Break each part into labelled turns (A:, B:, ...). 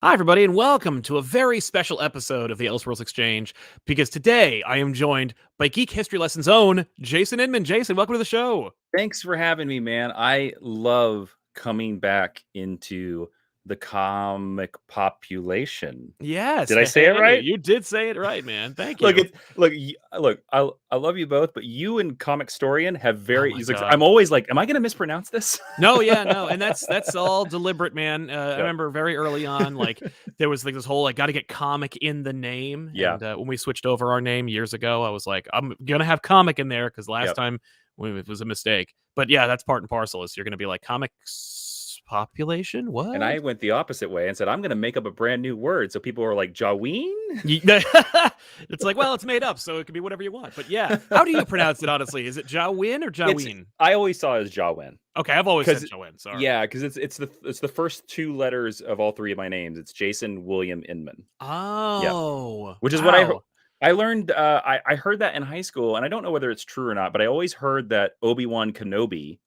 A: Hi, everybody, and welcome to a very special episode of the Elseworlds Exchange. Because today I am joined by Geek History Lesson's own Jason Inman. Jason, welcome to the show.
B: Thanks for having me, man. I love coming back into the comic population.
A: Yes,
B: Did I say it
A: hey,
B: right?
A: you did say it right, man. Thank
B: Look,
A: you.
B: look. I love you both, but you and Comic Storian have
A: Oh
B: very.
A: my
B: He's like,
A: god.
B: I'm always like, am I going to mispronounce this?
A: No, yeah, no, and that's all deliberate, man. I
B: Yep.
A: remember very early on, like there was like this whole like got to get comic in the name,
B: Yeah.
A: and when we switched over our name years ago, I was like, I'm gonna have comic in there because last
B: Yep.
A: time it was a mistake. But yeah, that's part and parcel. Is you're gonna be like comics population?
B: And
A: What?
B: I went the opposite way and said, I'm going to make up a brand new word. So people are like, Jaween?
A: It's like, well, it's made up, so it can be whatever you want. But yeah, how do you pronounce it? Honestly, is it Jawin or Jaween?
B: I always saw it as Jawin.
A: Okay, I've always said Jawin. Sorry.
B: Yeah, because it's the first two letters of all three of my names. It's Jason William Inman. Yeah,
A: Oh,
B: which is what
A: wow.
B: I learned. I heard that in high school, and I don't know whether it's true or not, but I always heard that Obi-Wan Kenobi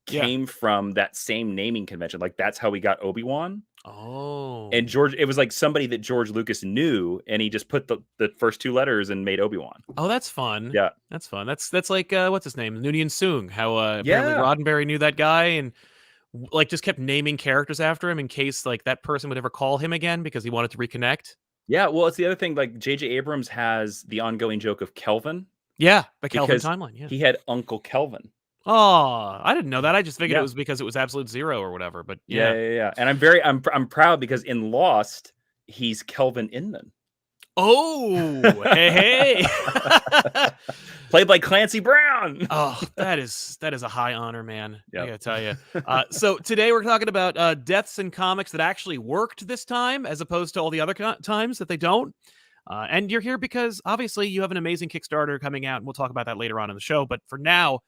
A: Yeah.
B: came from that same naming convention. Like that's how we got Obi-Wan.
A: Oh.
B: And George, it was like somebody that George Lucas knew, and he just put the first two letters and made Obi-Wan.
A: Oh, that's fun.
B: Yeah,
A: That's fun. That's like what's his name? Noonien Soong. How apparently
B: yeah,
A: Roddenberry knew that guy and like just kept naming characters after him in case like that person would ever call him again because he wanted to reconnect.
B: yeah. Well, it's the other thing. Like J.J. Abrams has the ongoing joke of Kelvin
A: Yeah, the Kelvin
B: because
A: timeline. Yeah.
B: he had Uncle Kelvin.
A: Oh, I didn't know that. I just figured it
B: Yeah.
A: was because it was Absolute Zero or whatever. But
B: Yeah,
A: yeah.
B: yeah, yeah. And I'm proud because in Lost, he's Kelvin Inman.
A: Oh, hey, hey.
B: Played by Clancy Brown.
A: Oh, that is a high honor, man. I
B: Yep.
A: gotta tell you. So today we're talking about deaths in comics that actually worked this time, as opposed to all the other times that they don't. And you're here because obviously you have an amazing Kickstarter coming out, and we'll talk about that later on in the show. But for now,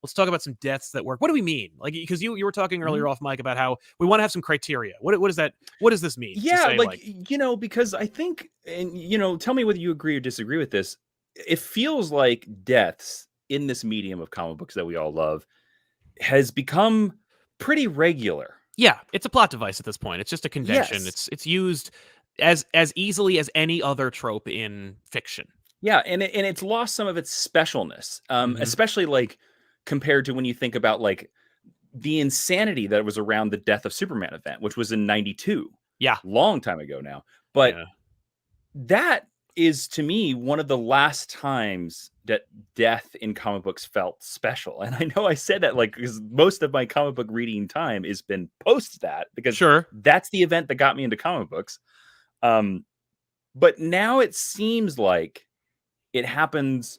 A: let's talk about some deaths that work. What do we mean? Like, because you were talking earlier off mic about how we want to have some criteria. What is that? What does this mean?
B: Yeah,
A: To say,
B: like, because I think, and tell me whether you agree or disagree with this. It feels like deaths in this medium of comic books that we all love has become pretty regular.
A: yeah, it's a plot device at this point. It's just a convention.
B: Yes.
A: It's used as easily as any other trope in fiction.
B: Yeah, and it's lost some of its specialness,
A: Mhm.
B: especially like compared to when you think about like the insanity that was around the Death of Superman event, which was in '92,
A: Yeah,
B: long time ago now. But
A: yeah,
B: that is to me one of the last times that death in comic books felt special. And I know I said that like because most of my comic book reading time has been post that because
A: sure.
B: that's the event that got me into comic books. But now it seems like it happens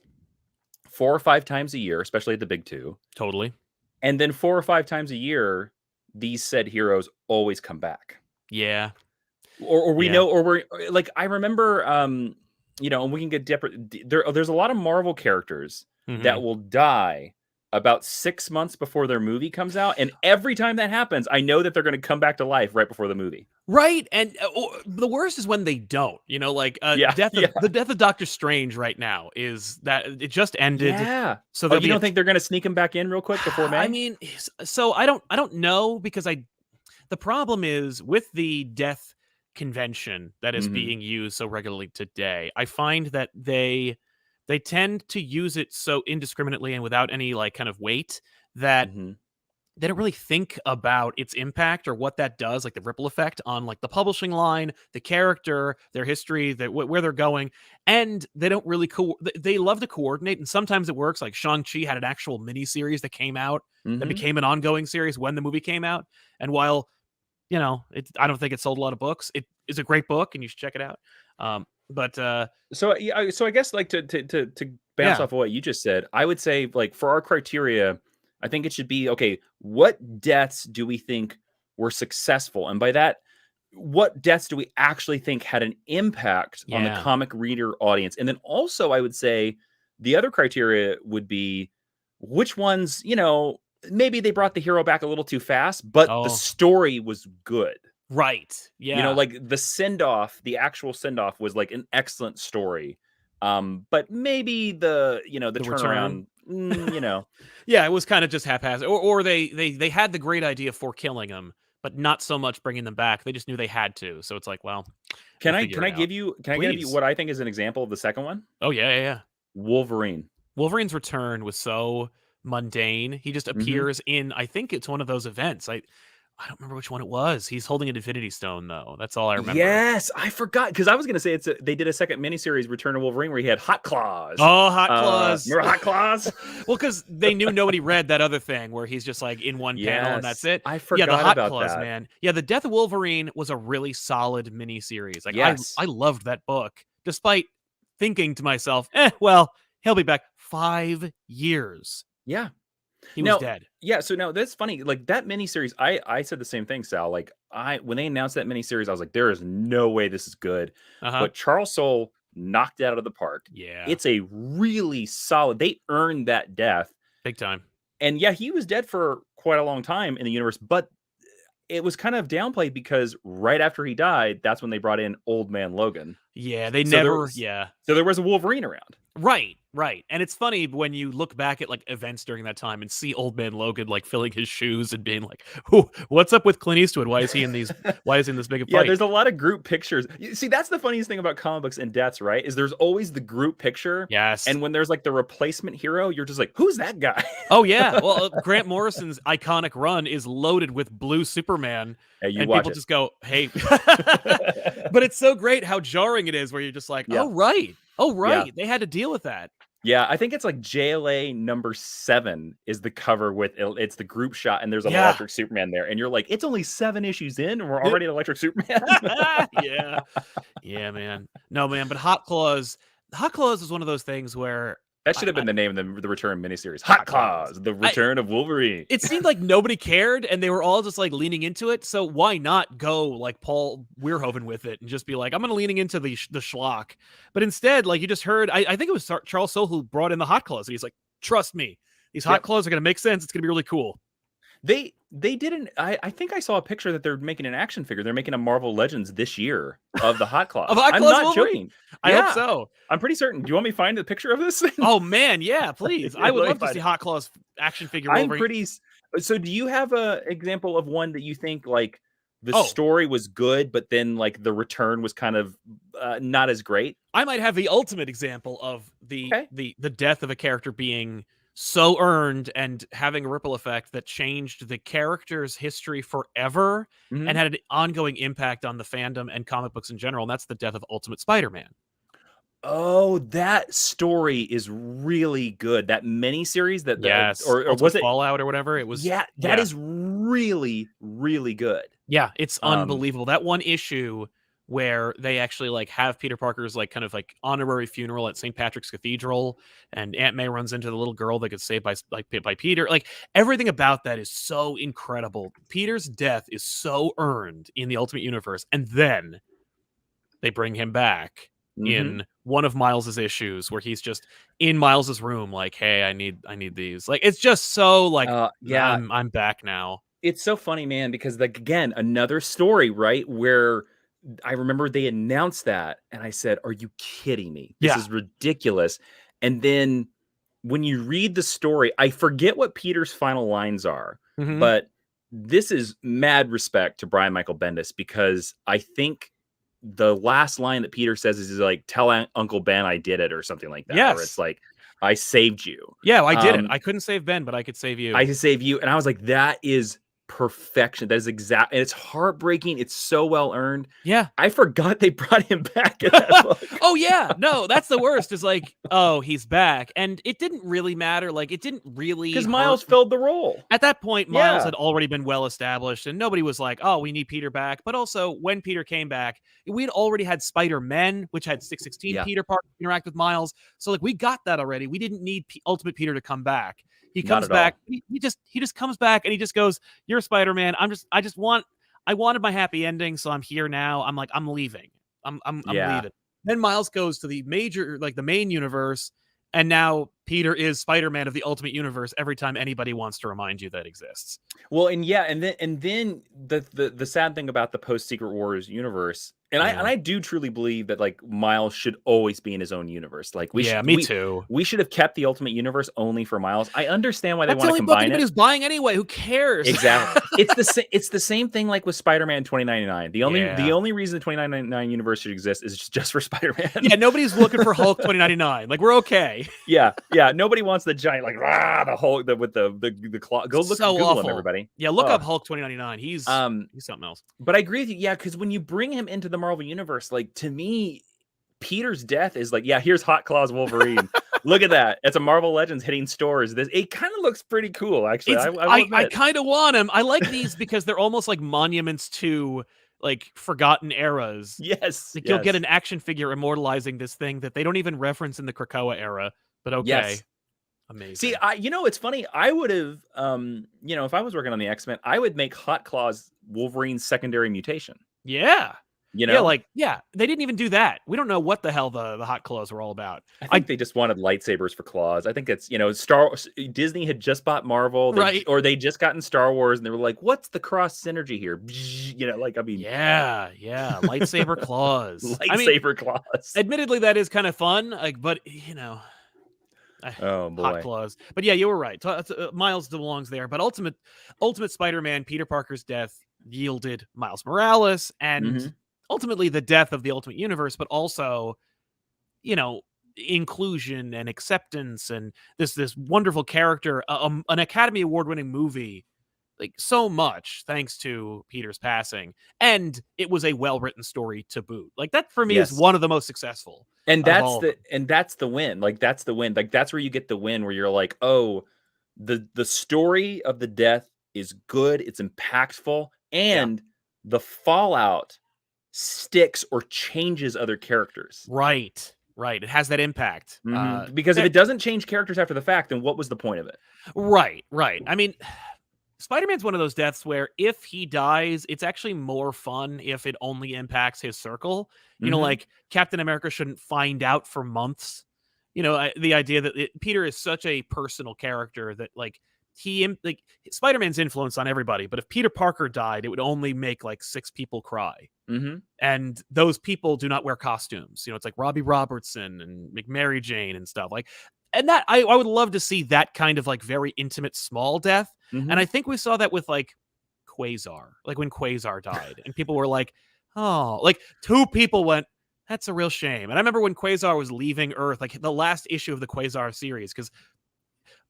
B: 4 or 5 times a year, especially at the big two.
A: Totally.
B: And then 4 or 5 times a year, these said heroes always come back.
A: Yeah,
B: Or we
A: yeah.
B: know, or we're like, I remember, and we can get there's a lot of Marvel characters that
A: Mhm.
B: will die about 6 months before their movie comes out. And every time that happens, I know that they're going to come back to life right before the movie.
A: Right, and the worst is when they don't. Like
B: Yeah. Yeah.
A: the death of Doctor Strange right now is that it just ended.
B: Yeah.
A: So
B: Oh,
A: there'll
B: you
A: be
B: don't think they're going to sneak him back in real quick before
A: I
B: May?
A: mean, so I don't know because the problem is with the death convention that is
B: Hmm.
A: being used so regularly today. I find that they tend to use it so indiscriminately and without any like kind of weight that
B: Hmm.
A: they don't really think about its impact or what that does, like the ripple effect on like the publishing line, the character, their history, where they're going, and they don't really they love to coordinate, and sometimes it works. Like Shang-Chi had an actual mini series that came out that
B: Hmm.
A: became an ongoing series when the movie came out, and while I don't think it sold a lot of books, it is a great book, and you should check it out. But
B: So yeah, so I guess like to bounce
A: yeah,
B: off of what you just said, I would say like for our criteria, I think it should be okay. What deaths do we think were successful, and by that, what deaths do we actually think had an impact on the
A: yeah,
B: comic reader audience? And then also, I would say the other criteria would be which ones maybe they brought the hero back a little too fast, but the
A: oh,
B: story was good.
A: right, yeah,
B: Like the the actual send off was like an excellent story. But maybe the
A: the return.
B: turnaround, mm, you know,
A: Yeah, it was kind of just haphazard, or they had the great idea for killing him, but not so much bringing them back. They just knew they had to. So it's like, well,
B: Can
A: we'll
B: I
A: figure it out.
B: give you
A: Please.
B: what I think is an example of the second one?
A: Oh yeah, yeah, yeah.
B: Wolverine.
A: Wolverine's return was so mundane. He just
B: Mhm.
A: appears in, I think it's one of those events. I don't remember which one it was. He's holding an Infinity Stone though. That's all I remember.
B: Yes, I forgot because I was gonna say they did a second miniseries, Return of Wolverine, where he had Hot Claws.
A: Oh, Hot Claws.
B: Remember Hot Claws?
A: Well, because they knew nobody read that other thing where he's just like in one panel and that's
B: Yes,
A: it.
B: I
A: Yeah, the
B: forgot
A: Hot
B: about
A: Claws,
B: that.
A: man. Yeah, the Death of Wolverine was a really solid miniseries. Like
B: Yes.
A: I loved that book, despite thinking to myself, well, he'll be back 5 years.
B: Yeah.
A: He was
B: Now,
A: dead.
B: yeah, so now that's funny. Like that miniseries, I said the same thing, Sal. Like when they announced that miniseries, I was like, there is no way this is good.
A: Uh-huh.
B: But Charles Soule knocked it out of the park.
A: Yeah.
B: It's a really solid. They earned that death.
A: Big time.
B: And yeah, he was dead for quite a long time in the universe, but it was kind of downplayed because right after he died, that's when they brought in Old Man Logan.
A: Yeah, they
B: So
A: never yeah.
B: so there was a Wolverine around.
A: Right, right. And it's funny when you look back at like events during that time and see Old Man Logan like filling his shoes and being like, "Who? What's up with Clint Eastwood? Why is he in these? Why is he in this big a
B: Yeah,
A: fight?"
B: there's a lot of group pictures. See, that's the funniest thing about comic books and deaths, right? Is there's always the group picture.
A: Yes.
B: And when there's like the replacement hero, you're just like, who's that guy?
A: Oh yeah. Well, Grant Morrison's iconic run is loaded with blue Superman,
B: Hey, you
A: and
B: watch
A: people
B: it.
A: just go, "Hey," but it's so great how jarring it is, where you're just like,
B: Yeah.
A: "Oh right, they had to deal with that."
B: Yeah, I think it's like JLA number 7 is the cover with it's the group shot, and there's an
A: Yeah.
B: electric Superman there, and you're like, it's only 7 issues in, and we're already an electric Superman.
A: Yeah, yeah, man. No, man, but Hot Claws is one of those things where
B: That should have been the name of the Return miniseries. Hot Claws, the Return of Wolverine.
A: it seemed like nobody cared and they were all just like leaning into it. So why not go like Paul Weirhoven with it and just be like, I'm going to leaning into the schlock. But instead, like you just heard, I think it was Charles Soule who brought in the Hot Claws. And he's like, trust me, these Hot Claws are going to make sense. It's going to be really cool.
B: They didn't. I think I saw a picture that they're making an action figure. They're making a Marvel Legends this year of the Hot Claws.
A: Of Hot
B: I'm
A: Claws
B: not
A: Wolverine?
B: joking.
A: I
B: Yeah,
A: hope so.
B: I'm pretty certain. Do you want me to find the picture of this thing?
A: Oh man, yeah, please. I would
B: Let me
A: love to
B: find
A: see
B: it.
A: Hot Claws action figure
B: I'm
A: Wolverine.
B: pretty. So, do you have a example of one that you think like the
A: Oh.
B: story was good, but then like the return was kind of not as great?
A: I might have the ultimate example of
B: Okay.
A: the death of a character being so earned and having a ripple effect that changed the character's history forever
B: Mhm.
A: and had an ongoing impact on the fandom and comic books in general. And that's the death of Ultimate Spider-Man.
B: Oh, that story is really good. That miniseries that or
A: Ultimate
B: was it
A: Fallout or whatever it was.
B: Yeah, that is really, really good.
A: Yeah, it's unbelievable. That one issue where they actually like have Peter Parker's like kind of like honorary funeral at St. Patrick's Cathedral, and Aunt May runs into the little girl that gets saved by Peter. Like everything about that is so incredible. Peter's death is so earned in the Ultimate Universe, and then they bring him back in one of Miles's issues where he's just in Miles's room, like, "Hey, I need these." Like it's just so like,
B: yeah,
A: I'm back now.
B: it's so funny, man, because like again, another story, right? Where I remember they announced that, and I said, "Are you kidding me? This is ridiculous." And then when you read the story, I forget what Peter's final lines are, but this is mad respect to Brian Michael Bendis, because I think the last line that Peter says is like, "Tell Uncle Ben I did it," or something like that.
A: Yes.
B: Or it's like, "I saved you."
A: Yeah, I did it. I couldn't save Ben, but I could save you.
B: I could save you. And I was like, that is perfection. That is exact. And it's heartbreaking. It's so well earned.
A: Yeah.
B: I forgot they brought him back in that book.
A: Oh yeah. No, that's the worst. Is like, oh, he's back. And it didn't really matter. Like it didn't really,
B: because Miles filled the role.
A: At that point, Miles had already been well established and nobody was like, oh, we need Peter back. But also when Peter came back, we'd already had Spider-Man, which had 616 Peter Parker interact with Miles. So like we got that already. We didn't need Ultimate Peter to come back. He comes back. He just comes back and he just goes, "You're Spider-Man. I wanted my happy ending, so I'm here now. I'm like, I'm leaving. I'm leaving." Then Miles goes to the main universe, and now Peter is Spider-Man of the Ultimate Universe every time anybody wants to remind you that exists.
B: Well, and then the sad thing about the post Secret Wars universe, and I do truly believe that like Miles should always be in his own universe. Like
A: me too.
B: We should have kept the Ultimate Universe only for Miles. I understand why they
A: That's
B: want
A: the
B: to
A: only book
B: combine it.
A: anybody's buying anyway. Who cares?
B: Exactly. It's the same thing like with Spider-Man 2099. The only reason the 2099 universe should exist is just for Spider-Man.
A: Yeah, nobody's looking for Hulk 2099. Like we're okay.
B: Yeah. Nobody wants the giant like the Hulk with the claw. Go look, Google him, everybody.
A: Yeah, look up Hulk 2099. He's something else.
B: But I agree with you. Yeah, because when you bring him into the Marvel universe, like to me, Peter's death is like, yeah, here's Hot Claws Wolverine. Look at that. It's a Marvel Legends hitting stores. It kind of looks pretty cool, actually.
A: I kind of want him. I like these because they're almost like monuments to like forgotten eras.
B: Yes.
A: Like you'll get an action figure immortalizing this thing that they don't even reference in the Krakoa era. But okay.
B: Yes.
A: Amazing.
B: See, it's funny. I would have, if I was working on the X-Men, I would make Hot Claws Wolverine's secondary mutation.
A: Yeah.
B: Yeah,
A: they didn't even do that. We don't know what the hell the Hot Claws were all about.
B: I think they just wanted lightsabers for claws. I think it's, Disney had just bought Marvel,
A: right?
B: Or they just gotten Star Wars, and they were like, "What's the cross synergy here?"
A: Yeah, lightsaber claws,
B: claws.
A: Admittedly, that is kind of fun, but
B: oh boy,
A: Hot Claws. But yeah, you were right. Miles belongs there. But Ultimate Spider-Man, Peter Parker's death yielded Miles Morales, and ultimately the death of the Ultimate Universe, but also, inclusion and acceptance and this wonderful character, an Academy Award-winning movie, like so much thanks to Peter's passing. And it was a well-written story to boot. Like that for me is one of the most successful.
B: And that's the win. Like that's the win. Like that's where you get the win, where you're like, oh, the story of the death is good, it's impactful, and the fallout sticks or changes other characters.
A: Right. It has that impact.
B: Because if it doesn't change characters after the fact, then what was the point of it?
A: Right. I mean, Spider-Man's one of those deaths where if he dies, it's actually more fun if it only impacts his circle. Like Captain America shouldn't find out for months. The idea that Peter is such a personal character that like Spider-Man's influence on everybody, but if Peter Parker died, it would only make like 6 people cry. And those people do not wear costumes. It's like Robbie Robertson and Mary Jane and stuff like, and that I would love to see that kind of like very intimate small death. And I think we saw that with like Quasar, like when Quasar died and people were like, oh, like 2 people went, that's a real shame. And I remember when Quasar was leaving Earth, like the last issue of the Quasar series, because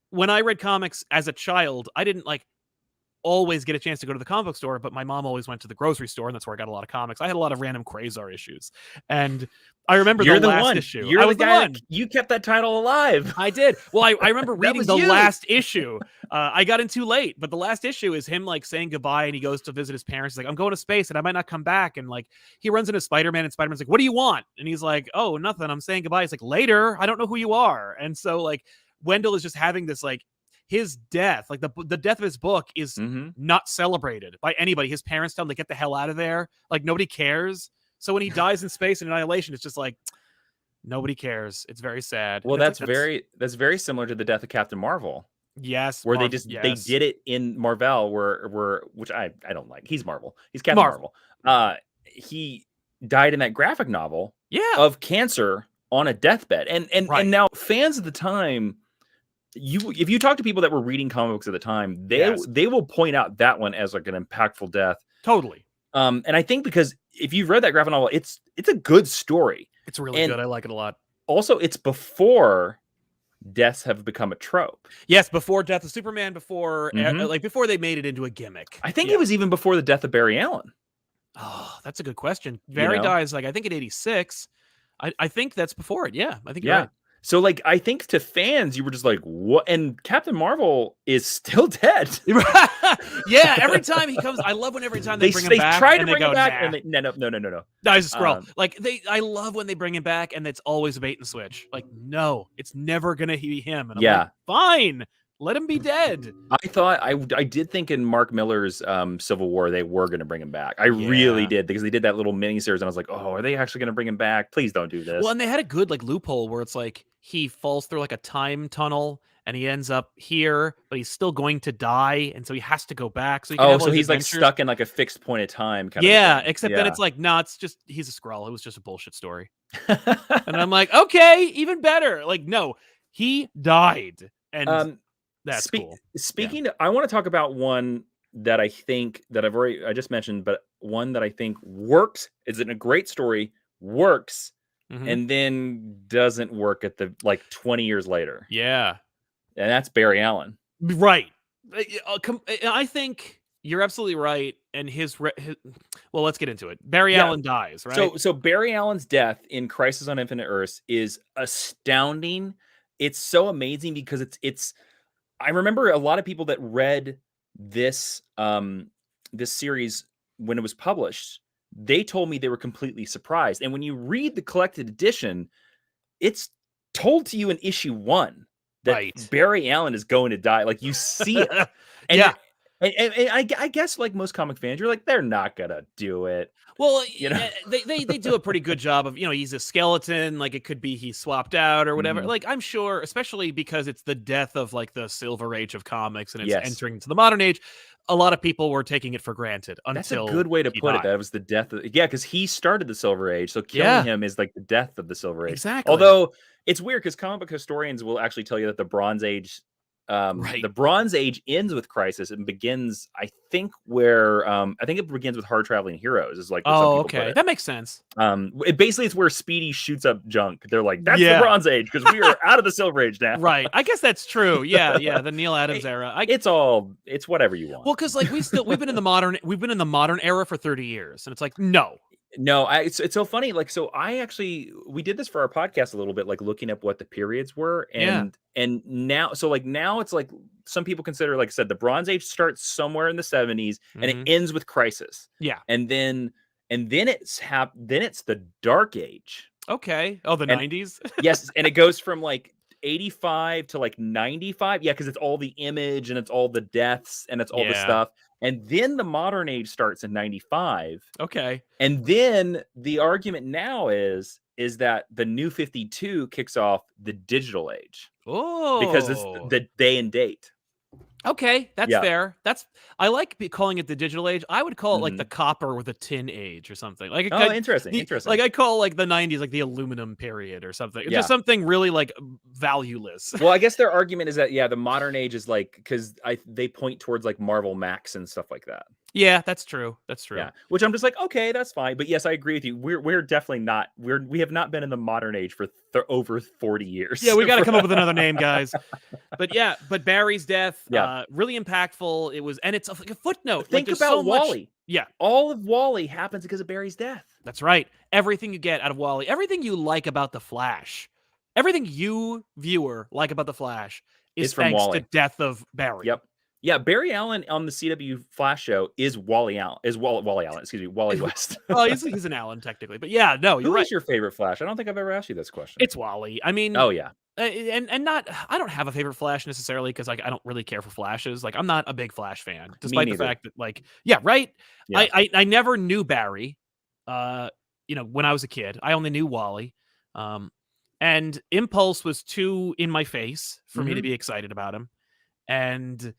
A: when I read comics as a child, I didn't like always get a chance to go to the comic book store, but my mom always went to the grocery store, and that's where I got a lot of comics. I had a lot of random Quasar issues, and I remember the last issue.
B: I was the one. You kept that title alive.
A: I did. Well, I remember reading the last issue. I got in too late, but the last issue is him like saying goodbye, and he goes to visit his parents. He's like, I'm going to space, and I might not come back. And like he runs into Spider-Man, and Spider-Man's like, what do you want? And he's like, oh, nothing. I'm saying goodbye. He's like, later. I don't know who you are. And so like Wendell is just having this like, his death, like the death of his book is not celebrated by anybody. His parents tell him to get the hell out of there. Like nobody cares. So when he dies in space and Annihilation, it's just like nobody cares. It's very sad.
B: Well, that's very similar to the death of Captain Marvel.
A: Yes,
B: where they did it in Marvel, which I don't like. He's Marvel. He's Captain Marvel. He died in that graphic novel. Of cancer on a deathbed, and now fans at the time. If you talk to people that were reading comic books at the time, they will point out that one as like an impactful death.
A: Totally.
B: And I think because if you've read that graphic novel, it's a good story.
A: It's really good. I like it a lot.
B: Also, it's before deaths have become a trope.
A: Yes, before Death of Superman, before before they made it into a gimmick.
B: I think it was even before the death of Barry Allen.
A: Oh, that's a good question. Barry dies like I think in 86. I think that's before it. Yeah, I think you're right.
B: So, like, I think to fans, you were just like, what? And Captain Marvel is still dead.
A: Yeah, every time he comes, I love when every time they bring him back.
B: They try to bring him back, and no.
A: No, he's a scroll. I love when they bring him back, and it's always a bait and switch. Like, no, it's never going to be him. And I'm like, fine. Let him be dead.
B: I did think in Mark Miller's Civil War they were going to bring him back. I really did, because they did that little miniseries, and I was like, oh, are they actually going to bring him back? Please don't do this.
A: Well, and they had a good like loophole where it's like he falls through like a time tunnel and he ends up here, but he's still going to die, and so he has to go back so he can
B: Oh,
A: have all
B: so
A: his
B: he's like
A: adventures.
B: stuck in like a fixed point of time kind of a
A: Yeah,
B: thing.
A: except then
B: Yeah.
A: it's like, nah, it's just he's a Skrull. It was just a bullshit story. And I'm like, okay, even better. Like, no, he died, and
B: um,
A: that's cool. Yeah.
B: speaking, I want to talk about one that I think that I just mentioned, but one that I think works, is in a great story, works,
A: Mhm.
B: and then doesn't work at the like 20 years later.
A: Yeah.
B: And that's Barry Allen.
A: Right. I think you're absolutely right, and well, let's get into it. Barry
B: Yeah.
A: Allen dies, right?
B: So Barry Allen's death in Crisis on Infinite Earths is astounding. It's so amazing because it's I remember a lot of people that read this this series when it was published, they told me they were completely surprised. And when you read the collected edition, it's told to you in issue 1 that
A: Right.
B: Barry Allen is going to die. Like, you see it. And
A: Yeah.
B: you're and I guess like most comic fans, you're like, they're not gonna do it.
A: Well,
B: You know?
A: they do a pretty good job of, he's a skeleton, like, it could be he swapped out or whatever.
B: Mhm.
A: Like, I'm sure, especially because it's the death of, like, the Silver Age of comics and it's
B: Yes.
A: entering into the modern age, a lot of people were taking it for granted
B: That's a
A: until
B: good way to
A: he
B: put it.
A: died.
B: That was the death of, yeah, because he started the Silver Age, so killing
A: Yeah,
B: him is like the death of the Silver Age.
A: exactly.
B: Although it's weird because comic book historians will actually tell you that
A: Right.
B: the Bronze Age ends with Crisis and begins, I think, where I think it begins with Hard Traveling Heroes, is like what some
A: Oh,
B: people put
A: okay.
B: it.
A: That makes sense.
B: Basically it's where Speedy shoots up junk. They're like, that's the
A: Yeah.
B: Bronze Age because we are out of the Silver Age now.
A: Right. I guess that's true. Yeah, yeah, the Neil Adams
B: It-
A: era.
B: it's whatever you want.
A: Well, because like we've been in the modern era for 30 years, and it's like, no.
B: No, it's so funny. Like, so we did this for our podcast a little bit, like looking up what the periods were,
A: Yeah.
B: and now, so like now it's like some people consider, like I said, the Bronze Age starts somewhere in the 70s and it
A: Mhm.
B: ends with Crisis,
A: Yeah.
B: and then then it's the Dark Age,
A: Okay. Oh, the
B: and
A: 90s?
B: yes, and it goes from like 85 to like 95. Yeah, because it's all the Image and it's all the deaths and it's all the
A: Yeah.
B: stuff. And then the modern age starts in 95.
A: Okay.
B: And then the argument now is that the new 52 kicks off the digital age because it's
A: Oh.
B: the day and date.
A: Okay, that's
B: Yeah.
A: fair. I like calling it the digital age. I would call it like the
B: Mhm.
A: copper or the tin age or something. Like
B: Oh, interesting. Interesting.
A: I call like the 90s like the aluminum period or something. It's just
B: Yeah.
A: something really like valueless.
B: Well, I guess their argument is that, yeah, the modern age is like, because they point towards like Marvel Max and stuff like that.
A: Yeah, that's true. That's true.
B: Yeah, which I'm just like, okay, that's fine. But yes, I agree with you. We're definitely not. We have not been in the modern age for over 40 years.
A: Yeah, we got to come up with another name, guys. But yeah, but Barry's death,
B: Yeah.
A: really impactful. It was, and it's like a footnote.
B: Think
A: there's
B: about
A: so much.
B: Wally.
A: Yeah,
B: All of Wally happens because of Barry's death.
A: that's right. Everything you get out of Wally, everything you like about the Flash, everything you viewer like about the Flash is
B: It's from
A: thanks to
B: Wally.
A: death of Barry.
B: Yep. Yeah, Barry Allen on the CW Flash show is Wally Allen. Wally Allen, excuse me, Wally West.
A: Well, he's an Allen technically, but yeah, no, you're
B: Who
A: right.
B: is your favorite Flash? I don't think I've ever asked you this question.
A: It's Wally. I mean,
B: Oh yeah.
A: and not. I don't have a favorite Flash necessarily because like I don't really care for Flashes. Like I'm not a big Flash fan, despite the
B: neither.
A: fact that like yeah, right.
B: Yeah.
A: I never knew Barry. When I was a kid, I only knew Wally. And Impulse was too in my face for me to
B: Mhm.
A: be excited about him, and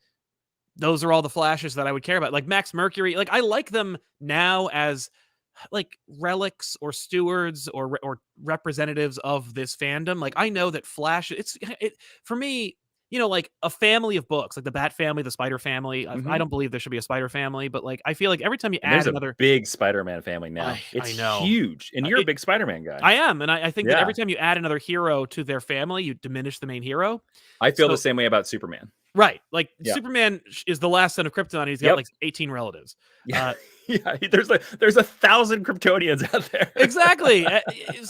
A: those are all the Flashes that I would care about. Like Max Mercury, like I like them now as like relics or stewards or representatives of this fandom. Like I know that Flash, for me, like a family of books, like the Bat Family, the Spider Family. I
B: Mhm.
A: don't believe there should be a Spider Family, but like I feel like every time you
B: And
A: add
B: there's a
A: another,
B: big Spider-Man family now.
A: I
B: It's
A: know.
B: huge. And you're a
A: It,
B: big Spider-Man guy.
A: I am, and I think that
B: Yeah.
A: every time you add another hero to their family, you diminish the main hero.
B: I feel the
A: So
B: same way about Superman.
A: right, like
B: Yeah.
A: Superman is the last son of Krypton. And he's got
B: Yep.
A: like 18 relatives.
B: Yeah. Yeah. There's 1,000 Kryptonians out there.
A: Exactly.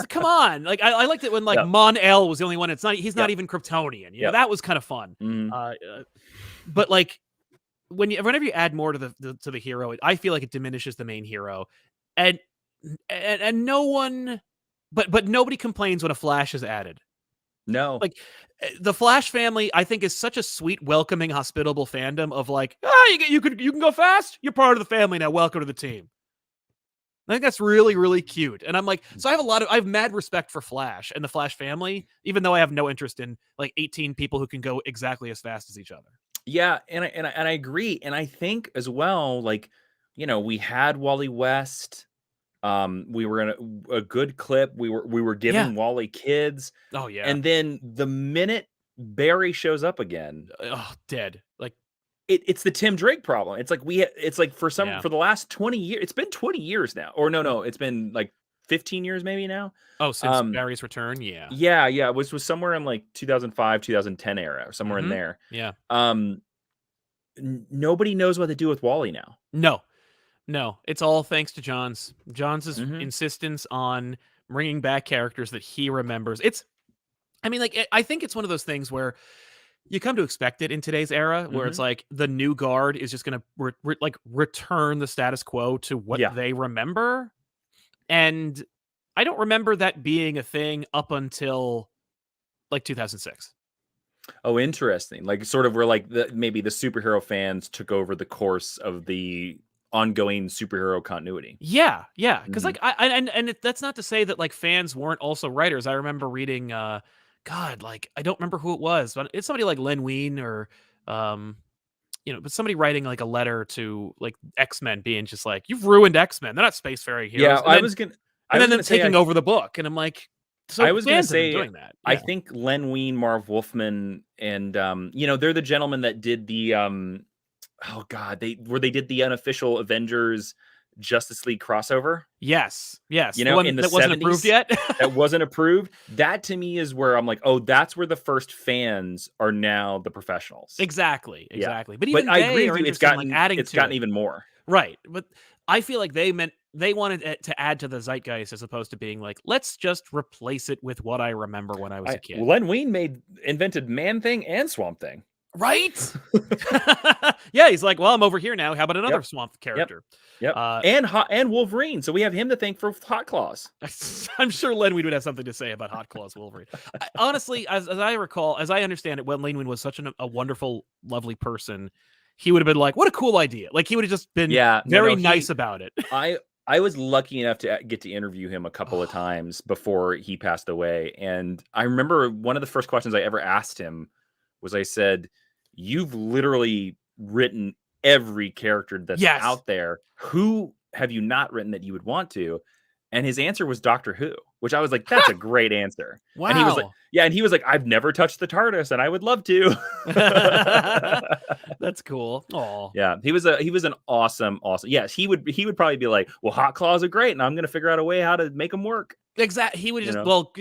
A: Come on. Like I liked it when like
B: Yep.
A: Mon-El was the only one. He's not
B: Yep.
A: even Kryptonian.
B: Yep.
A: That was kind of fun.
B: Mhm.
A: But like whenever you add more to the hero, I feel like it diminishes the main hero. And no one but nobody complains when a Flash is added.
B: No.
A: Like the Flash family, I think, is such a sweet, welcoming, hospitable fandom of like, you can go fast. You're part of the family now. Welcome to the team. I think that's really, really cute. And I'm like, so I have mad respect for Flash and the Flash family, even though I have no interest in like 18 people who can go exactly as fast as each other.
B: Yeah, and I agree, and I think as well, like, we had Wally West. We were in a good clip. We were
A: Yeah.
B: giving Wally kids,
A: Oh yeah.
B: and then the minute Barry shows up again,
A: Oh, dead. Like,
B: it's the Tim Drake problem. It's like it's like for
A: yeah.
B: the last 20 years. It's been 20 years now, or no, it's been like 15 years maybe now.
A: Oh, since Barry's return. Yeah.
B: Yeah, it was somewhere in like 2005, 2010 era, or somewhere in there.
A: Yeah.
B: Um, Nobody knows what to do with Wally now.
A: No, no, it's all thanks to Johns'
B: Mhm.
A: insistence on bringing back characters that he remembers. I mean, like, I think it's one of those things where you come to expect it in today's era, where it's
B: Mhm.
A: like the new guard is just going to return the status quo to what
B: Yeah.
A: they remember. And I don't remember that being a thing up until like 2006.
B: Oh, interesting. Like, sort of where, like, maybe the superhero fans took over the course of the ongoing superhero continuity.
A: Yeah, yeah, because
B: Mhm.
A: like that's not to say that like fans weren't also writers. I remember reading, God, like I don't remember who it was, but it's somebody like Len Wein or, um, but somebody writing like a letter to like X-Men, being just like, "You've ruined X-Men. They're not spacefaring
B: Yeah,
A: heroes," and then
B: I was
A: them
B: gonna say
A: taking over the book, and I'm like,
B: I
A: so
B: was gonna
A: fans have been
B: say
A: doing that,
B: I
A: yeah.
B: think Len Wein, Marv Wolfman, and they're the gentlemen that did the oh god, they did the unofficial Avengers Justice League crossover.
A: Yes, yes, the one
B: In the
A: that wasn't approved
B: 70s
A: yet.
B: that wasn't approved. That to me is where I'm like, "Oh, that's where the first fans are now the professionals."
A: Exactly,
B: Yeah.
A: exactly. But
B: But
A: even
B: I agree
A: they
B: with
A: are
B: you,
A: interested in like adding
B: it's
A: to
B: gotten
A: it.
B: even more.
A: Right, but I feel like they wanted it to add to the zeitgeist as opposed to being like, "Let's just replace it with what I remember when I was a kid."
B: Len Wein invented Man Thing and Swamp Thing.
A: Right? Yeah, he's like, "Well, I'm over here now. How about another
B: Yep.
A: Swamp
B: Yep.
A: character?"
B: Yep.
A: Uh,
B: And Wolverine. So we have him to thank for Hot Claws.
A: I'm sure Len Wein would have something to say about Hot Claws Wolverine. Honestly, as I recall, as I understand it, when Len Wein was such a wonderful, lovely person, he would have been like, "What a cool idea!" Like he would have just been
B: Yeah,
A: very nice about it.
B: I was lucky enough to get to interview him a couple of times before he passed away, and I remember one of the first questions I ever asked him was I said, "You've literally written every character that's
A: Yes.
B: out there. Who have you not written that you would want to?" And his answer was Doctor Who, which I was like, "That's a great answer." And he was like,
A: Wow.
B: "Yeah," and he was like, "I've never touched the TARDIS, and I would love to."
A: That's cool. Oh,
B: Yeah, he was an awesome. Yes, he would probably be like, "Well, hot claws are great, and I'm gonna figure out a way how to make them work."
A: exactly. He would
B: You
A: just
B: know?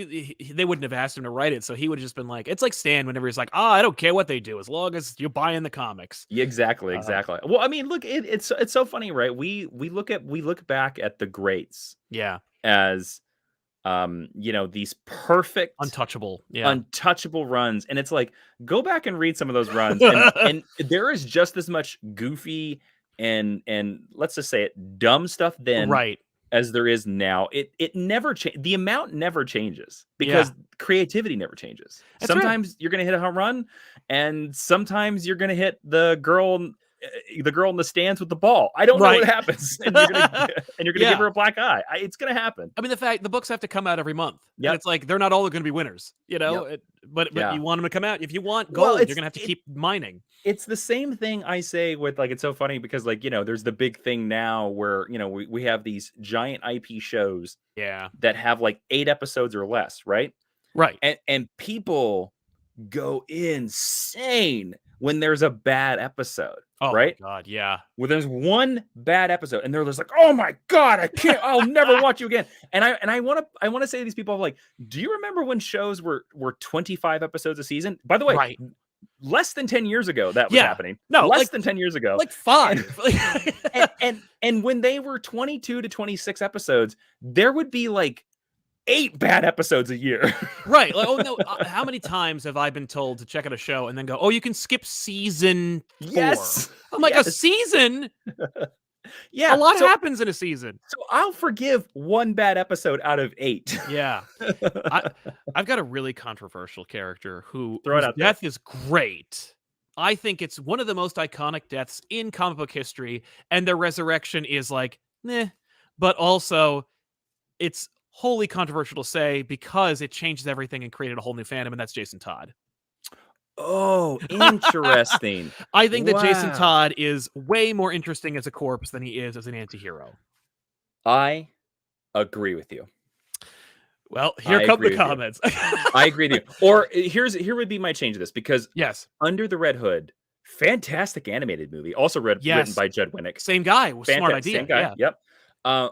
A: they wouldn't have asked him to write it, so he would have just been like, it's like Stan whenever he's like, "Oh, I don't care what they do as long as you're buying the comics."
B: Yeah, exactly,
A: Uh,
B: exactly. Well, I mean, look, it's so funny, right? We look back at the greats
A: yeah,
B: as these perfect,
A: untouchable. Yeah.
B: untouchable runs, and it's like, go back and read some of those runs, and there is just as much goofy and let's just say it, dumb stuff then
A: Right.
B: as there is now. It never the amount never changes
A: Yeah.
B: because creativity never changes.
A: That's right.
B: Sometimes you're gonna hit a home run, and sometimes you're gonna hit the girl in the stands with the ball. I don't know
A: Right.
B: what happens, and you're gonna give
A: Yeah.
B: her a black eye. It's gonna happen.
A: I mean, the books have to come out every month, and
B: Yep.
A: it's like they're not all going to be winners,
B: Yep.
A: but
B: Yeah.
A: you want them to come out. If you want
B: Well,
A: gold, you're going to have to keep mining.
B: it's the same thing I say with, like, it's so funny because, like, there's the big thing now where, we have these giant IP shows
A: Yeah.
B: that have like 8 episodes or less, right?
A: Right.
B: And people go insane when there's a bad episode,
A: Oh my
B: right?
A: god. Yeah.
B: When there's one bad episode and they're just like, "Oh my god, I'll never watch you again." And I want to say to these people, like, do you remember when shows were 25 episodes a season? By the way,
A: Right.
B: less than 10 years ago that was
A: Yeah.
B: happening.
A: No,
B: Less than 10 years ago.
A: like
B: And
A: 5.
B: and when they were 22 to 26 episodes, there would be like 8 bad episodes a year.
A: Right. Like, oh no, how many times have I been told to check out a show and then go, "Oh, you can skip season 4."
B: Yes.
A: I'm like, "A
B: Yes.
A: season?
B: Yeah.
A: A lot
B: so,
A: happens in a season."
B: so I'll forgive one bad episode out of 8.
A: Yeah. I've got a really controversial character whose
B: Throw it out there.
A: death is great. I think it's one of the most iconic deaths in comic book history, and their resurrection is like, meh. but also it's wholly controversial to say because it changes everything and created a whole new fandom, and that's Jason Todd.
B: Oh, interesting.
A: I think that Jason
B: Wow.
A: Todd is way more interesting as a corpse than he is as an anti-hero.
B: I agree with you.
A: Well, here
B: I
A: come the
B: agree with you.
A: comments.
B: I agree with you. Or here would be my change of this, because
A: Yes.
B: Under the Red Hood, fantastic animated movie, also written
A: Yes.
B: by Judd Winnick.
A: Same guy. Smart idea.
B: Same guy.
A: Yeah.
B: Yep. Uh,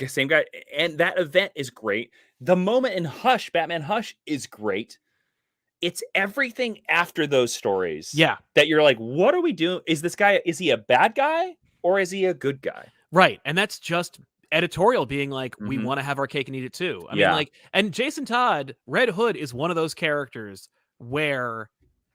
B: Same guy. And that event is great. The moment in Hush, Batman Hush, is great. It's everything after those stories
A: Yeah.
B: that you're like, what are we doing? Is he a bad guy or is he a good guy?
A: Right. And that's just editorial being like, we
B: Mhm.
A: want to have our cake and eat it too. I mean,
B: Yeah.
A: like, and Jason Todd, Red Hood is one of those characters where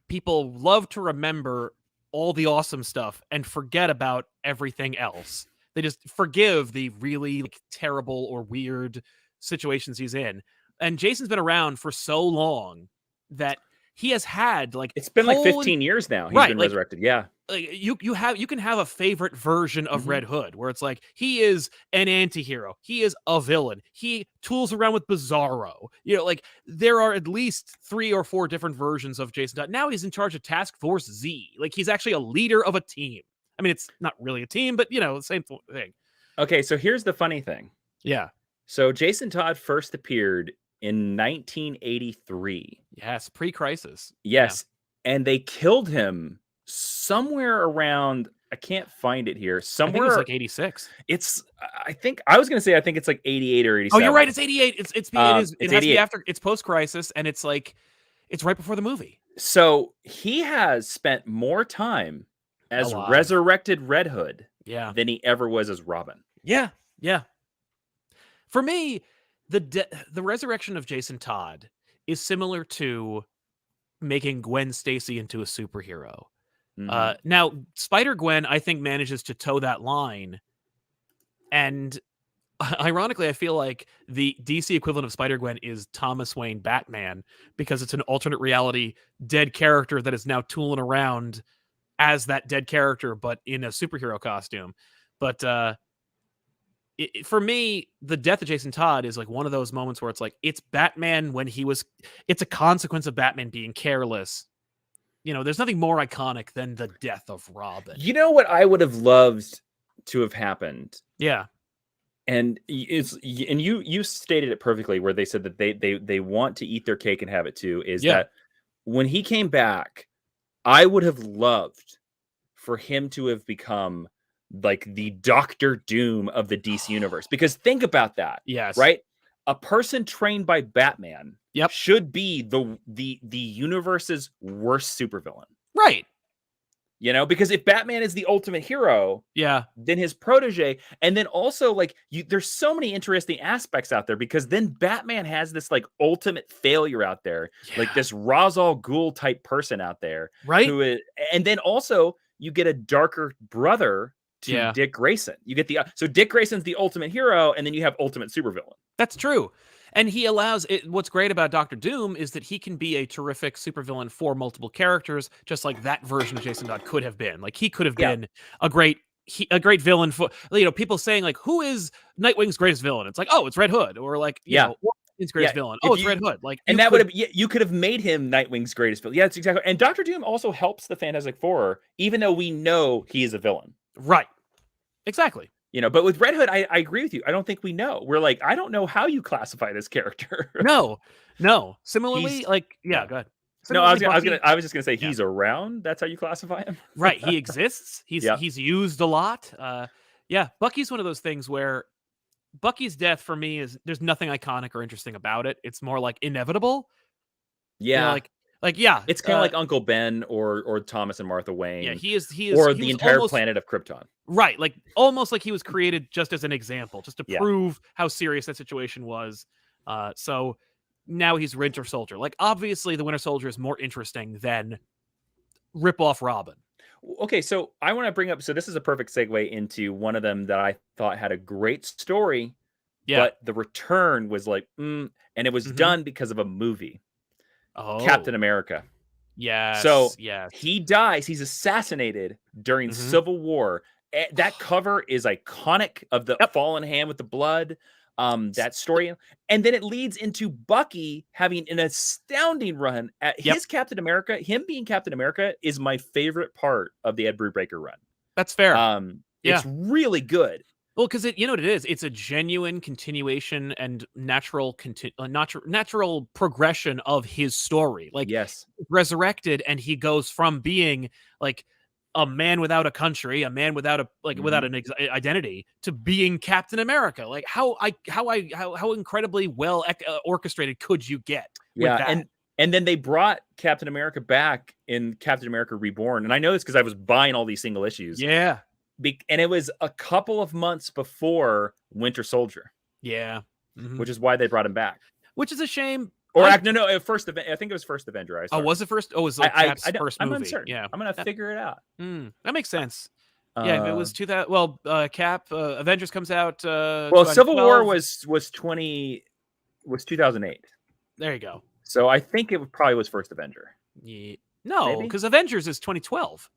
A: people love to remember all the awesome stuff and forget about everything else. They just forgive the really like, terrible or weird situations he's in. And Jason's been around for so long that he has had like
B: It's been like
A: whole
B: 15 years now. He's
A: right,
B: been
A: like
B: resurrected. Yeah.
A: you can have a favorite version of
B: Mhm.
A: Red Hood where it's like he is an anti-hero, he is a villain, he tools around with Bizarro. You know, like there are at least 3 or 4 different versions of Jason Todd. Now he's in charge of Task Force Z. Like he's actually a leader of a team. I mean, it's not really a team, but you know, the same thing.
B: Okay, so here's the funny thing.
A: Yeah.
B: So Jason Todd first appeared in 1983.
A: Yes, pre-crisis.
B: Yes, and they killed him somewhere around, I can't find it here.
A: I think it
B: Somewhere
A: was like 86.
B: it's I think I was going to say I think it's like 88 or
A: Oh,
B: 87.
A: you're right. It's 88. It
B: It's
A: has to be
B: 88.
A: after. It's post-crisis, and it's like it's right before the movie.
B: So he has spent more time as
A: Alive.
B: resurrected Red Hood
A: Yeah.
B: than he ever was as Robin.
A: Yeah. Yeah. For me, the resurrection of Jason Todd is similar to making Gwen Stacy into a superhero.
B: Mhm.
A: Now, Spider-Gwen, I think, manages to toe that line. And ironically, I feel like the DC equivalent of Spider-Gwen is Thomas Wayne Batman because it's an alternate reality dead character that is now tooling around as that dead character, but in a superhero costume. But for me, the death of Jason Todd is like one of those moments where it's like, it's Batman when it's a consequence of Batman being careless. You know, there's nothing more iconic than the death of Robin.
B: You know what I would have loved to have happened?
A: Yeah.
B: And you stated it perfectly, where they said that they want to eat their cake and have it too, is
A: Yeah.
B: that when he came back, I would have loved for him to have become like the Doctor Doom of the DC universe. Because think about that.
A: Yes.
B: Right? A person trained by Batman
A: Yep.
B: should be the universe's worst supervillain.
A: Right.
B: You know, because if Batman is the ultimate hero,
A: Yeah.
B: then his protege, and then also like there's so many interesting aspects out there, because then Batman has this like ultimate failure out there, like this Ra's al Ghul type person out there,
A: Right.
B: who is, and then also you get a darker brother to Dick Grayson. You get so Dick Grayson's the ultimate hero, and then you have ultimate supervillain.
A: That's true. And he allows it. What's great about Doctor Doom is that he can be a terrific supervillain for multiple characters, just like that version of Jason Todd could have been. Like he could have been a great villain for, you know, people saying like, who is Nightwing's greatest villain? It's like, oh, it's Red Hood, or like, you know, his greatest villain. Oh, it's Red Hood. Like,
B: and that would have, you could have made him Nightwing's greatest villain. Yeah, that's exactly. And Doctor Doom also helps the Fantastic Four, even though we know he is a villain.
A: Right. Exactly.
B: You know, but with Red Hood, I agree with you. I don't think we know. We're like, I don't know how you classify this character.
A: No. Similarly, go ahead.
B: No, I was just gonna say he's around. That's how you classify him.
A: Right. He exists. He's used a lot. Bucky's one of those things where Bucky's death for me is, there's nothing iconic or interesting about it. It's more like inevitable.
B: Yeah.
A: You know,
B: it's kind of like Uncle Ben or Thomas and Martha Wayne.
A: Yeah, he is,
B: or the entire planet of Krypton.
A: Right, like almost like he was created just as an example, just to prove how serious that situation was. So now he's Winter Soldier. Like obviously, the Winter Soldier is more interesting than rip off Robin.
B: Okay, so I want to bring up. So this is a perfect segue into one of them that I thought had a great story, but the return was like, and it was done because of a movie.
A: Oh,
B: Captain America.
A: Yes.
B: So he dies. He's assassinated during Civil War, That cover is iconic of the
A: Yep.
B: fallen hand with the blood. That story, and then it leads into Bucky having an astounding run at
A: Yep.
B: his Captain America. Him being Captain America is my favorite part of the Ed Brubaker run.
A: That's fair.
B: It's really good.
A: Well, because you know what it is? It's a genuine continuation and natural progression of his story. Like,
B: Yes,
A: resurrected, and he goes from being like a man without a country, a man without a without an identity, to being Captain America. Like, how incredibly well orchestrated could you get? With that?
B: And then they brought Captain America back in Captain America Reborn, and I know this because I was buying all these single issues.
A: Yeah.
B: And it was a couple of months before Winter Soldier.
A: Yeah.
B: Which is why they brought him back.
A: Which is a shame.
B: Or no, first event. I think it was First Avenger.
A: Was it first? Oh, it was like Cap's first movie.
B: I'm uncertain. Yeah, I'm gonna figure it out.
A: That makes sense. Yeah, if it was 2000. Well, Cap Avengers comes out.
B: Well, Civil War was 2008.
A: There you go.
B: So I think it probably was First Avenger.
A: Yeah. No, because Avengers is 2012.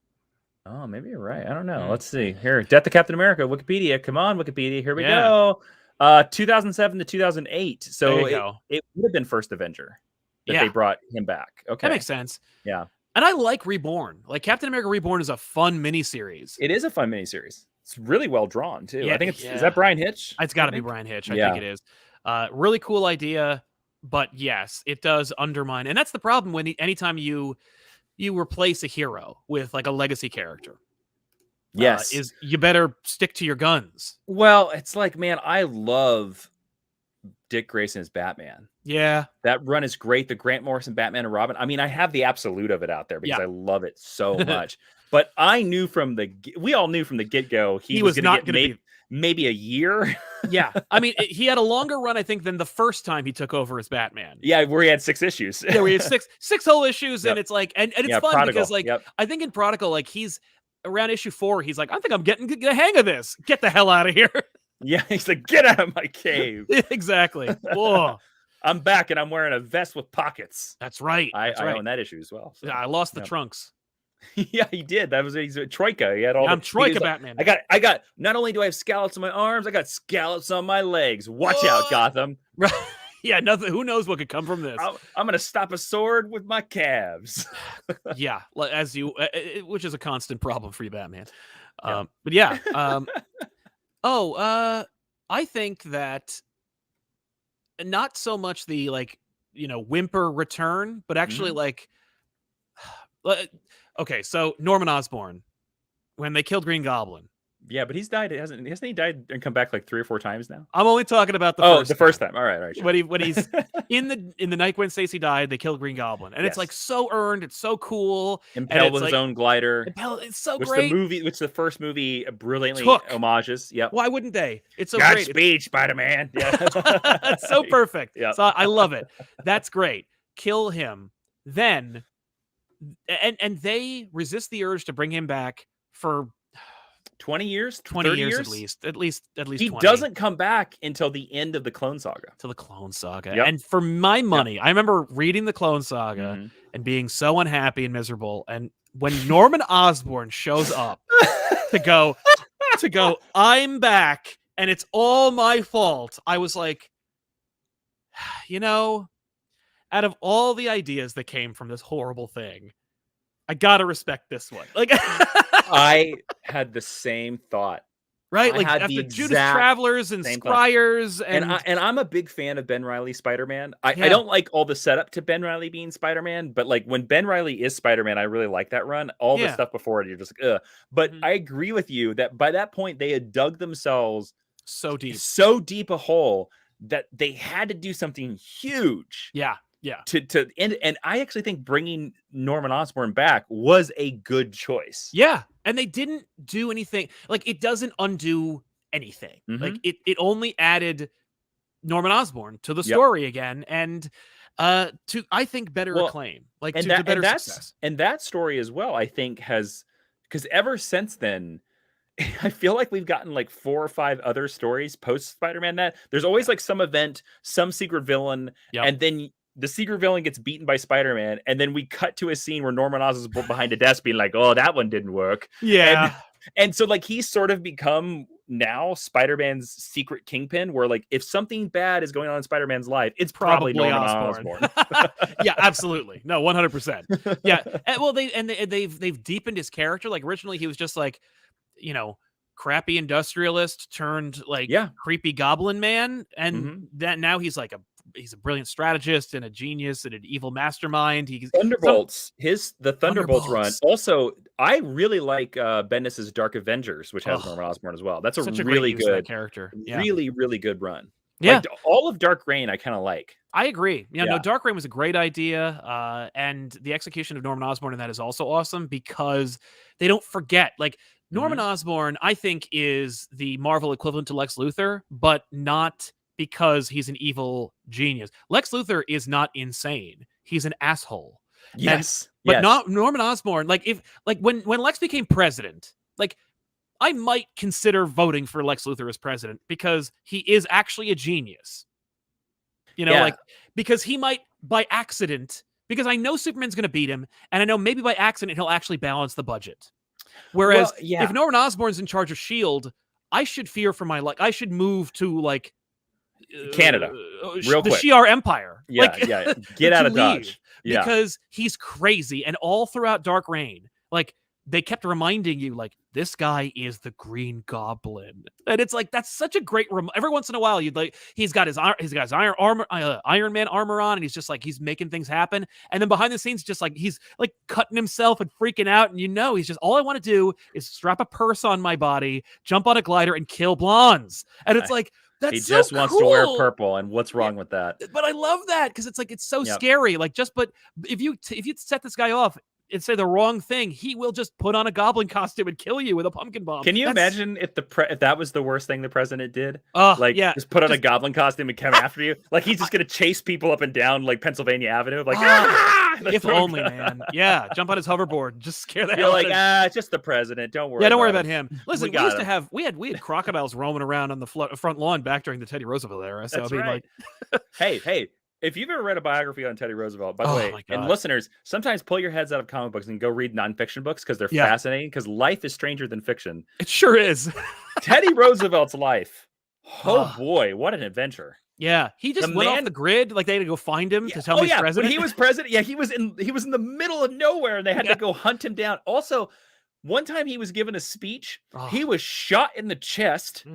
B: Oh, maybe you're right. I don't know. Let's see. Here, Death of Captain America, Wikipedia. Come on, Wikipedia. Here we go. 2007 to 2008. So it would have been First Avenger that they brought him back. Okay.
A: That makes sense.
B: Yeah.
A: And I like Reborn. Like, Captain America Reborn is a fun miniseries.
B: It is a fun miniseries. It's really well drawn, too. Yeah, I think is that Brian Hitch?
A: It's got to be Brian Hitch. I think it is. Really cool idea. But yes, it does undermine. And that's the problem when anytime you replace a hero with like a legacy character.
B: Yes.
A: Is you better stick to your guns.
B: Well, it's like, man, I love Dick Grayson as Batman.
A: Yeah.
B: That run is great. The Grant Morrison Batman and Robin. I mean, I have the absolute of it out there because I love it so much. But I knew we all knew from the get-go he was not going to get maybe a year.
A: Yeah. I mean, he had a longer run, I think, than the first time he took over as Batman.
B: Yeah, where he had 6 issues.
A: Yeah, we had six whole issues, and it's like, and it's fun
B: Prodigal.
A: because, like, I think in Prodigal, like, he's around issue 4, he's like, I think I'm getting the hang of this. Get the hell out of here.
B: Yeah, he's like, get out of my cave.
A: Exactly. Whoa.
B: I'm back, and I'm wearing a vest with pockets.
A: That's right.
B: I own that issue as well. So.
A: Yeah, I lost the trunks.
B: Yeah, he did. He's a Troika. He had all.
A: I'm Troika Batman.
B: I got. Not only do I have scallops on my arms, I got scallops on my legs. Watch out, Gotham.
A: Right. Yeah, nothing. Who knows what could come from this?
B: I'm gonna stop a sword with my calves.
A: Yeah, which is a constant problem for you, Batman. But yeah. I think that not so much the whimper return, but actually okay, so Norman Osborn, when they killed Green Goblin.
B: Yeah, but he's died. Hasn't he died and come back like 3 or 4 times now?
A: I'm only talking about the
B: first time. All right. Sure.
A: When he's in the night when Stacy died, they killed Green Goblin, and it's like so earned. It's so cool.
B: Impelled with his own glider.
A: It's so great.
B: Which the first movie brilliantly homages. Yep.
A: Why wouldn't they? It's so
B: great.
A: great.
B: Godspeed, Spider-Man. Yeah.
A: It's so perfect.
B: Yeah.
A: So I love it. That's great. Kill him. Then and they resist the urge to bring him back for
B: 20 years,
A: 20 years at least. He
B: 20. Doesn't come back until the end of the Clone Saga.
A: Yep. And for my money, I remember reading the Clone Saga and being so unhappy and miserable. And when Norman Osborn shows up to go, I'm back and it's all my fault, I was like, out of all the ideas that came from this horrible thing, I gotta respect this one. Like,
B: I had the same thought.
A: Right? Like, after Judas Travelers and Scryers
B: and I'm a big fan of Ben Reilly Spider-Man. I don't like all the setup to Ben Reilly being Spider-Man, but like when Ben Reilly is Spider-Man, I really like that run. All the stuff before it, you're just like, ugh. But I agree with you that by that point they had dug themselves so deep a hole that they had to do something huge.
A: Yeah.
B: To end, and I actually think bringing Norman Osborn back was a good choice.
A: Yeah, and they didn't do anything. Like, it doesn't undo anything. Like, it only added Norman Osborn to the story again, and to, I think, better acclaim. Like, to better success.
B: And that story as well, I think, because ever since then, I feel like we've gotten like 4 or 5 other stories post Spider-Man that there's always like some event, some secret villain, and then the secret villain gets beaten by Spider-Man, and then we cut to a scene where Norman Oz is behind a desk being like, oh, that one didn't work.
A: Yeah.
B: And so like he's sort of become now Spider-Man's secret kingpin, where like if something bad is going on in Spider-Man's life, it's probably Norman Osborn.
A: Yeah, absolutely. No, 100%. Yeah. And, well, they've deepened his character. Like originally he was just like, you know, crappy industrialist turned like
B: Yeah.
A: creepy goblin man, and
B: Mhm.
A: that now he's like he's a brilliant strategist and a genius and an evil mastermind.
B: Thunderbolts, the Thunderbolts run.
A: Thunderbolts.
B: Also, I really like Bendis's Dark Avengers, which has
A: Oh,
B: Norman Osborn as well. That's a
A: such a great
B: really
A: use of that
B: good
A: character. Yeah.
B: really, really good run.
A: Yeah.
B: Like all of Dark Reign, I kind of like.
A: I agree. Yeah, no,
B: Yeah.
A: Dark Reign was a great idea, and the execution of Norman Osborn in that is also awesome because they don't forget. Like Norman Osborn, I think, is the Marvel equivalent to Lex Luthor, but not because he's an evil genius. Lex Luthor is not insane; he's an asshole.
B: Yes,
A: but not Norman Osborn. Like when Lex became president, like I might consider voting for Lex Luthor as president because he is actually a genius. You know, like because he might by accident, because I know Superman's going to beat him, and I know maybe by accident he'll actually balance the budget. Whereas if Norman Osborn's in charge of S.H.I.E.L.D., I should fear for my life. I should move to like
B: Canada, real quick.
A: The Shi'ar Empire.
B: Yeah, get out of Dodge.
A: Because he's crazy, and all throughout Dark Reign, like they kept reminding you, like, this guy is the Green Goblin, and it's like that's such a great. Every once in a while, you'd like he's got his Iron Man armor on, and he's just like he's making things happen, and then behind the scenes, just like he's like cutting himself and freaking out, and he's just all I want to do is strap a purse on my body, jump on a glider, and kill blondes, and it's like. That's
B: he
A: so
B: just
A: cool.
B: wants to wear purple, and what's wrong with that?
A: But I love that because it's like it's so scary. Like but if you set this guy off and say the wrong thing, he will just put on a goblin costume and kill you with a pumpkin bomb.
B: Can you imagine if that was the worst thing the president did? Just put on a goblin costume and come after you. Like he's just gonna chase people up and down like Pennsylvania Avenue. Like
A: if only, man. Yeah, jump on his hoverboard, just scare the hell out of him.
B: It's just the president. Don't worry.
A: Yeah, don't worry about him. Listen, we had crocodiles roaming around on the front lawn back during the Teddy Roosevelt era. So
B: That's
A: I mean,
B: right. Hey. If you've ever read a biography on Teddy Roosevelt, by the way, and listeners, sometimes pull your heads out of comic books and go read nonfiction books because they're fascinating, because life is stranger than fiction.
A: It sure is.
B: Teddy Roosevelt's life. Oh, boy, what an adventure.
A: Yeah, he just went off the grid. Like they had to go find him to tell him he's president.
B: When he was president, he was in the middle of nowhere, and they had to go hunt him down. Also, one time he was given a speech, he was shot in the chest.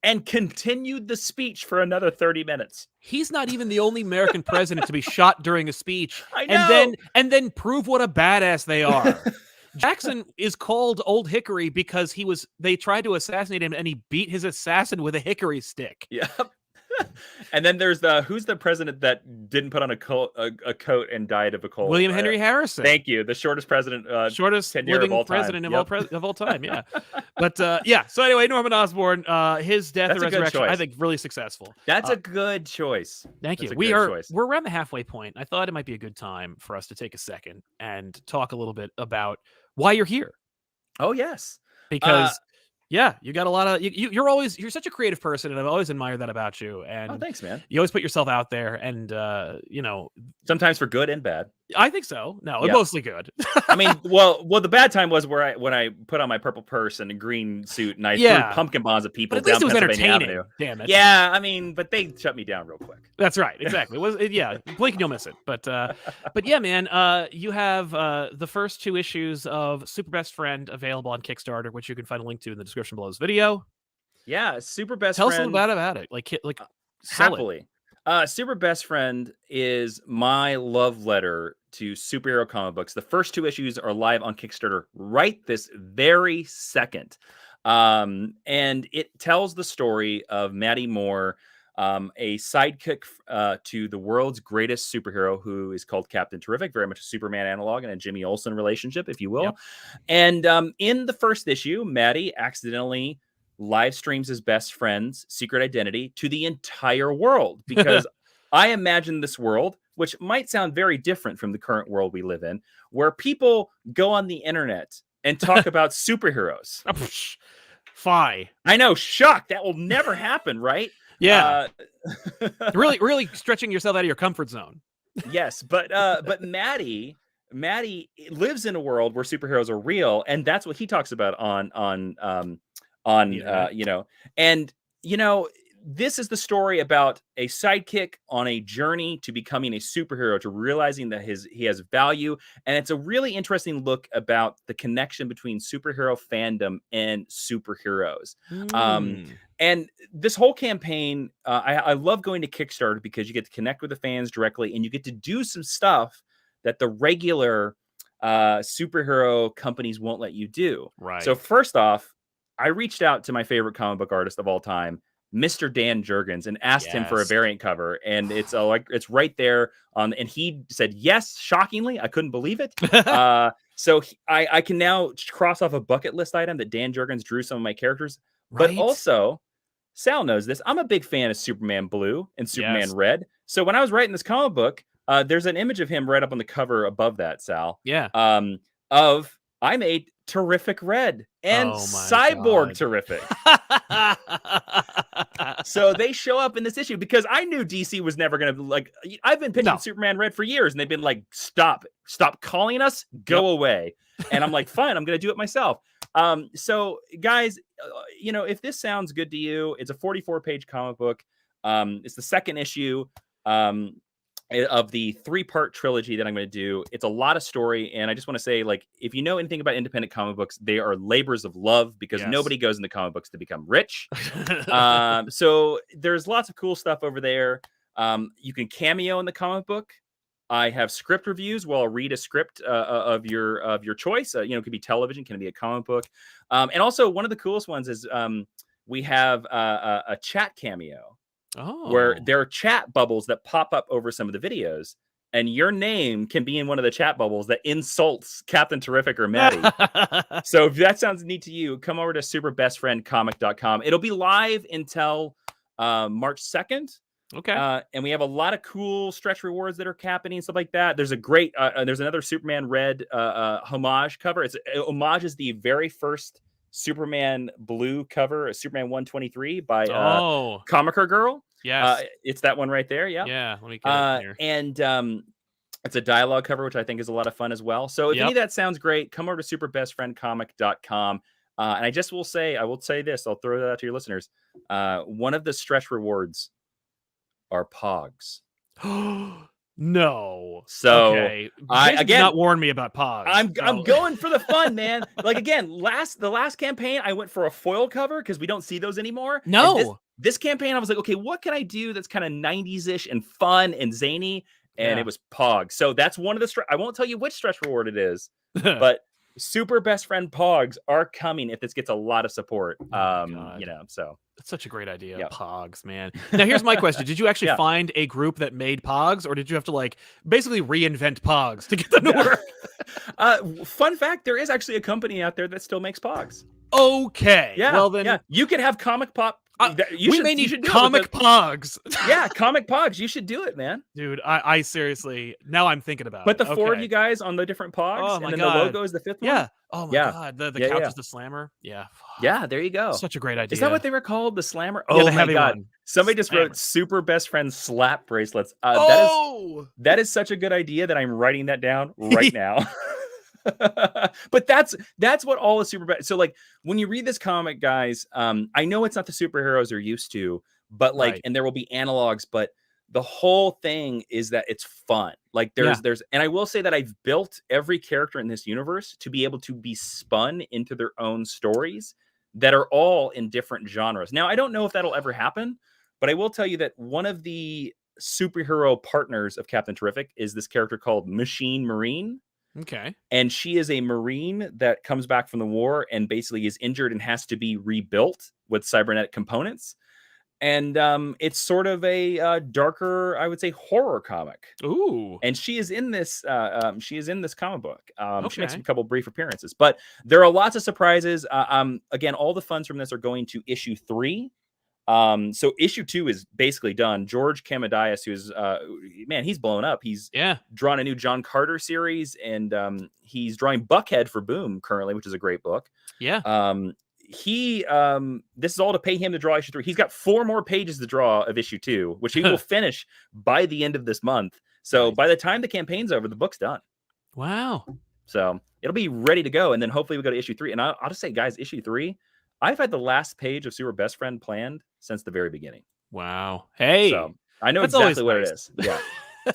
B: And continued the speech for another 30 minutes.
A: He's not even the only American president to be shot during a speech.
B: I know.
A: And then prove what a badass they are. Jackson is called Old Hickory because they tried to assassinate him and he beat his assassin with a hickory stick.
B: Yep. And then there's who's the president that didn't put on a coat and died of a cold?
A: William Henry Harrison.
B: Thank you. The shortest president,
A: shortest living president of all time. Yeah. But so anyway, Norman Osborn, his death and resurrection, I think really successful.
B: That's a good choice.
A: Thank you. We're around the halfway point. I thought it might be a good time for us to take a second and talk a little bit about why you're here.
B: Oh, yes.
A: Because you got a lot of you're such a creative person, and I've always admired that about you. And
B: thanks, man.
A: You always put yourself out there, and
B: sometimes for good and bad.
A: I think so. No, mostly good.
B: I mean, well, the bad time was when I put on my purple purse and a green suit and I threw pumpkin bombs at people.
A: But at least it was entertaining.
B: Avenue.
A: Damn it.
B: Yeah, I mean, but they shut me down real quick.
A: That's right. Exactly. Blink and you'll miss it. But yeah, man. You have the first 2 issues of Super Best Friend available on Kickstarter, which you can find a link to in the description below this video.
B: Yeah, Super Best
A: Friend.
B: Tell us
A: a little bit about it. Like
B: happily. Super Best Friend is my love letter to superhero comic books. The first 2 issues are live on Kickstarter right this very second. And it tells the story of Maddie Moore, a sidekick to the world's greatest superhero, who is called Captain Terrific, very much a Superman analog and a Jimmy Olsen relationship, if you will. Yep. And in the first issue, Maddie accidentally live streams his best friend's secret identity to the entire world, because I imagine this world, which might sound very different from the current world we live in, where people go on the internet and talk about superheroes.
A: Fie.
B: I know, shock. That will never happen, right?
A: Yeah. Really stretching yourself out of your comfort zone.
B: Yes, but Maddie Maddie lives in a world where superheroes are real, and that's what he talks about
A: internet.
B: you know, and you know, this is the story about a sidekick on a journey to becoming a superhero, to realizing that he has value, and it's a really interesting look about the connection between superhero fandom and superheroes. Um,
A: Mm,
B: and this whole campaign, I love going to Kickstarter because you get to connect with the fans directly, and you get to do some stuff that the regular superhero companies won't let you do. So
A: right.
B: first off, I reached out to my favorite comic book artist of all time, Mr. Dan Jurgens, and asked him for a
A: Yes.
B: variant cover, and it's right there on, and he said yes. Shockingly, I couldn't believe it. So I can now cross off a bucket list item that Dan Jurgens drew some of my characters, but
A: Right.
B: also Sal knows this. I'm a big fan of Superman Blue and Superman
A: Yes.
B: Red. So when I was writing this comic book, there's an image of him right up on the cover above that, Sal.
A: Yeah.
B: Of I made Terrific Red and
A: Oh my
B: Cyborg
A: god.
B: Terrific. So they show up in this issue because I knew DC was never going to, like, I've been pitching
A: No.
B: Superman Red for years, and they've been like, stop calling us, go away. And I'm like, fine, I'm going to do it myself. So guys, you know, if this sounds good to you, it's a 44-page comic book. It's the second issue of the 3-part trilogy that I'm going to do. It's a lot of story, and I just want to say, like, if you know anything about independent comic books, they are labors of love because
A: Yes.
B: nobody goes into comic books to become rich. So there's lots of cool stuff over there. You can cameo in the comic book. I have script reviews where I'll read a script of your choice. You know, it could be television, can be a comic book. And also one of the coolest ones is we have a chat cameo. Where there are chat bubbles that pop up over some of the videos, and your name can be in one of the chat bubbles that insults Captain Terrific or Maddie. So if that sounds neat to you, come over to superbestfriendcomic.com. It'll be live until March 2nd.
A: Okay.
B: And we have a lot of cool stretch rewards that are happening and stuff like that. There's a great, there's another Superman Red homage cover. It homages the very first Superman Blue cover, Superman 123 by Comicer Girl.
A: Yes.
B: It's that one right there. Yeah.
A: Yeah. Let me get it here.
B: And it's a dialogue cover, which I think is a lot of fun as well. So if any of that sounds great, come over to superbestfriendcomic.com. And I will say this, I'll throw that out to your listeners. One of the stretch rewards are Pogs.
A: No.
B: So
A: okay.
B: I
A: did not warn me about Pogs.
B: I'm going for the fun, man. Like, again, the last campaign I went for a foil cover because we don't see those anymore.
A: No.
B: This campaign I was like, okay, what can I do that's kind of 90s-ish and fun and zany? And it was Pogs. So that's one of the I won't tell you which stretch reward it is, but Super Best Friend Pogs are coming if this gets a lot of support. You know, so
A: it's such a great idea. Pogs, man. Now here's my question. Did you actually find a group that made Pogs, or did you have to like basically reinvent Pogs to get them to work?
B: Fun fact, there is actually a company out there that still makes Pogs.
A: Okay.
B: Yeah.
A: Well then
B: you could have ComicPop.
A: We may need Comic Pogs.
B: Yeah, Comic Pogs. You should do it, man.
A: Dude, I seriously, now I'm thinking about
B: Put
A: it.
B: the 4 of you guys on the different Pogs, and then the logo is the 5th one.
A: Yeah. Oh my God. The couch is the slammer. Yeah.
B: Yeah, there you go.
A: Such a great idea.
B: Is that what they were called? The slammer?
A: Yeah,
B: oh
A: the
B: my
A: heavy
B: God.
A: one.
B: Somebody just wrote Super Best Friend slap bracelets. That is such a good idea that I'm writing that down right now. But that's what all the super best. So like when you read this comic, guys, I know it's not the superheroes are used to, but like, and there will be analogs, but the whole thing is that it's fun. Like there's, and I will say that I've built every character in this universe to be able to be spun into their own stories that are all in different genres. Now, I don't know if that'll ever happen, but I will tell you that one of the superhero partners of Captain Terrific is this character called Machine Marine.
A: Okay.
B: And she is a Marine that comes back from the war and basically is injured and has to be rebuilt with cybernetic components. And it's sort of a darker, I would say, horror comic.
A: Ooh.
B: And she is in this. She is in this comic book. She makes a couple brief appearances, but there are lots of surprises. Again, all the funds from this are going to issue 3. So issue 2 is basically done. George Kamadias, who's man, he's blown up. He's drawn a new John Carter series, and he's drawing Buckhead for Boom currently, which is a great book.
A: Yeah.
B: This is all to pay him to draw issue 3. He's got 4 more pages to draw of issue 2, which he will finish by the end of this month. So by the time the campaign's over, the book's done.
A: Wow.
B: So it'll be ready to go, and then hopefully we go to issue 3. And I'll just say, guys, issue 3, I've had the last page of Super Best Friend planned since the very beginning.
A: Wow. Hey,
B: So I know
A: that's
B: exactly
A: always
B: what
A: nice.
B: it is.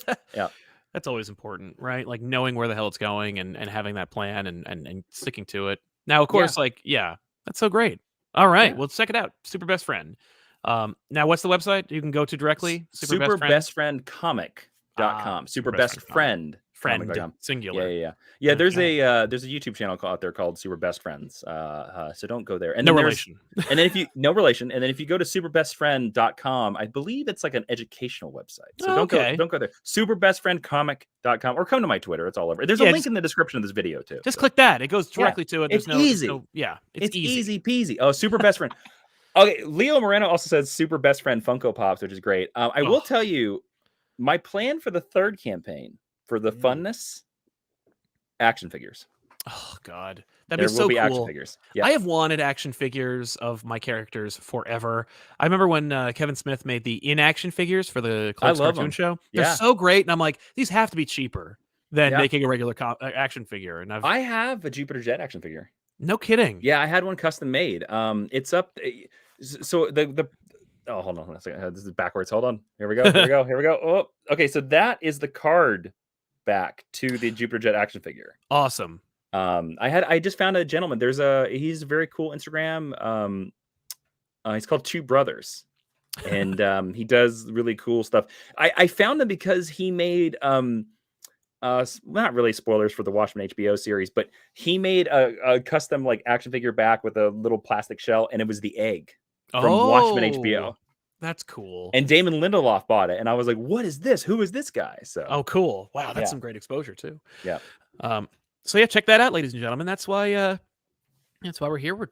B: Yeah. Yeah.
A: That's always important, right? Like knowing where the hell it's going and having that plan and sticking to it. Now, of course, like, yeah, that's so great. All right.
B: Yeah.
A: Well, check it out. Super Best Friend. Now what's the website you can go to directly? Super Best Friend.
B: Superbestfriendcomic.com.
A: Super
B: Super
A: Best
B: Best
A: Friend Comic.
B: Friend.
A: Friend
B: Comic.com.
A: singular.
B: Yeah. There's
A: Okay.
B: a YouTube channel out there called Super Best Friends. So don't go there. And
A: No
B: then
A: relation.
B: And then no relation. And then if you go to superbestfriend.com, I believe it's like an educational website. So don't go there. Superbestfriendcomic.com, or come to my Twitter. It's all over. There's a link in the description of this video too.
A: Just click that. It goes directly to it.
B: It's easy.
A: It's
B: easy peasy. Oh, Super Best Friend. Okay, Leo Moreno also says Super Best Friend Funko Pops, which is great. I will tell you, my plan for the 3rd campaign, for the funness, action figures.
A: Oh God, that'd be so cool.
B: Action figures. Yeah.
A: I have wanted action figures of my characters forever. I remember when Kevin Smith made the in-action figures for the Clerks cartoon show. They're so great, and I'm like, these have to be cheaper than making a regular action figure. And I
B: have a Jupiter Jet action figure.
A: No kidding.
B: Yeah, I had one custom made. It's up. So oh, hold on a second. This is backwards. Hold on. Here we go. Oh, okay. So that is the card back to the Jupiter Jet action figure.
A: Awesome.
B: I just found a gentleman. He's a very cool Instagram. He's called Two Brothers, and he does really cool stuff. I found him because he made not really spoilers for the Watchmen HBO series, but he made a custom like action figure back with a little plastic shell, and it was the egg from Watchmen HBO.
A: That's cool.
B: And Damon Lindelof bought it, and I was like, "What is this? Who is this guy?" So,
A: cool. Wow, that's some great exposure too.
B: Yeah.
A: So yeah, check that out, ladies and gentlemen. That's why we're here. We're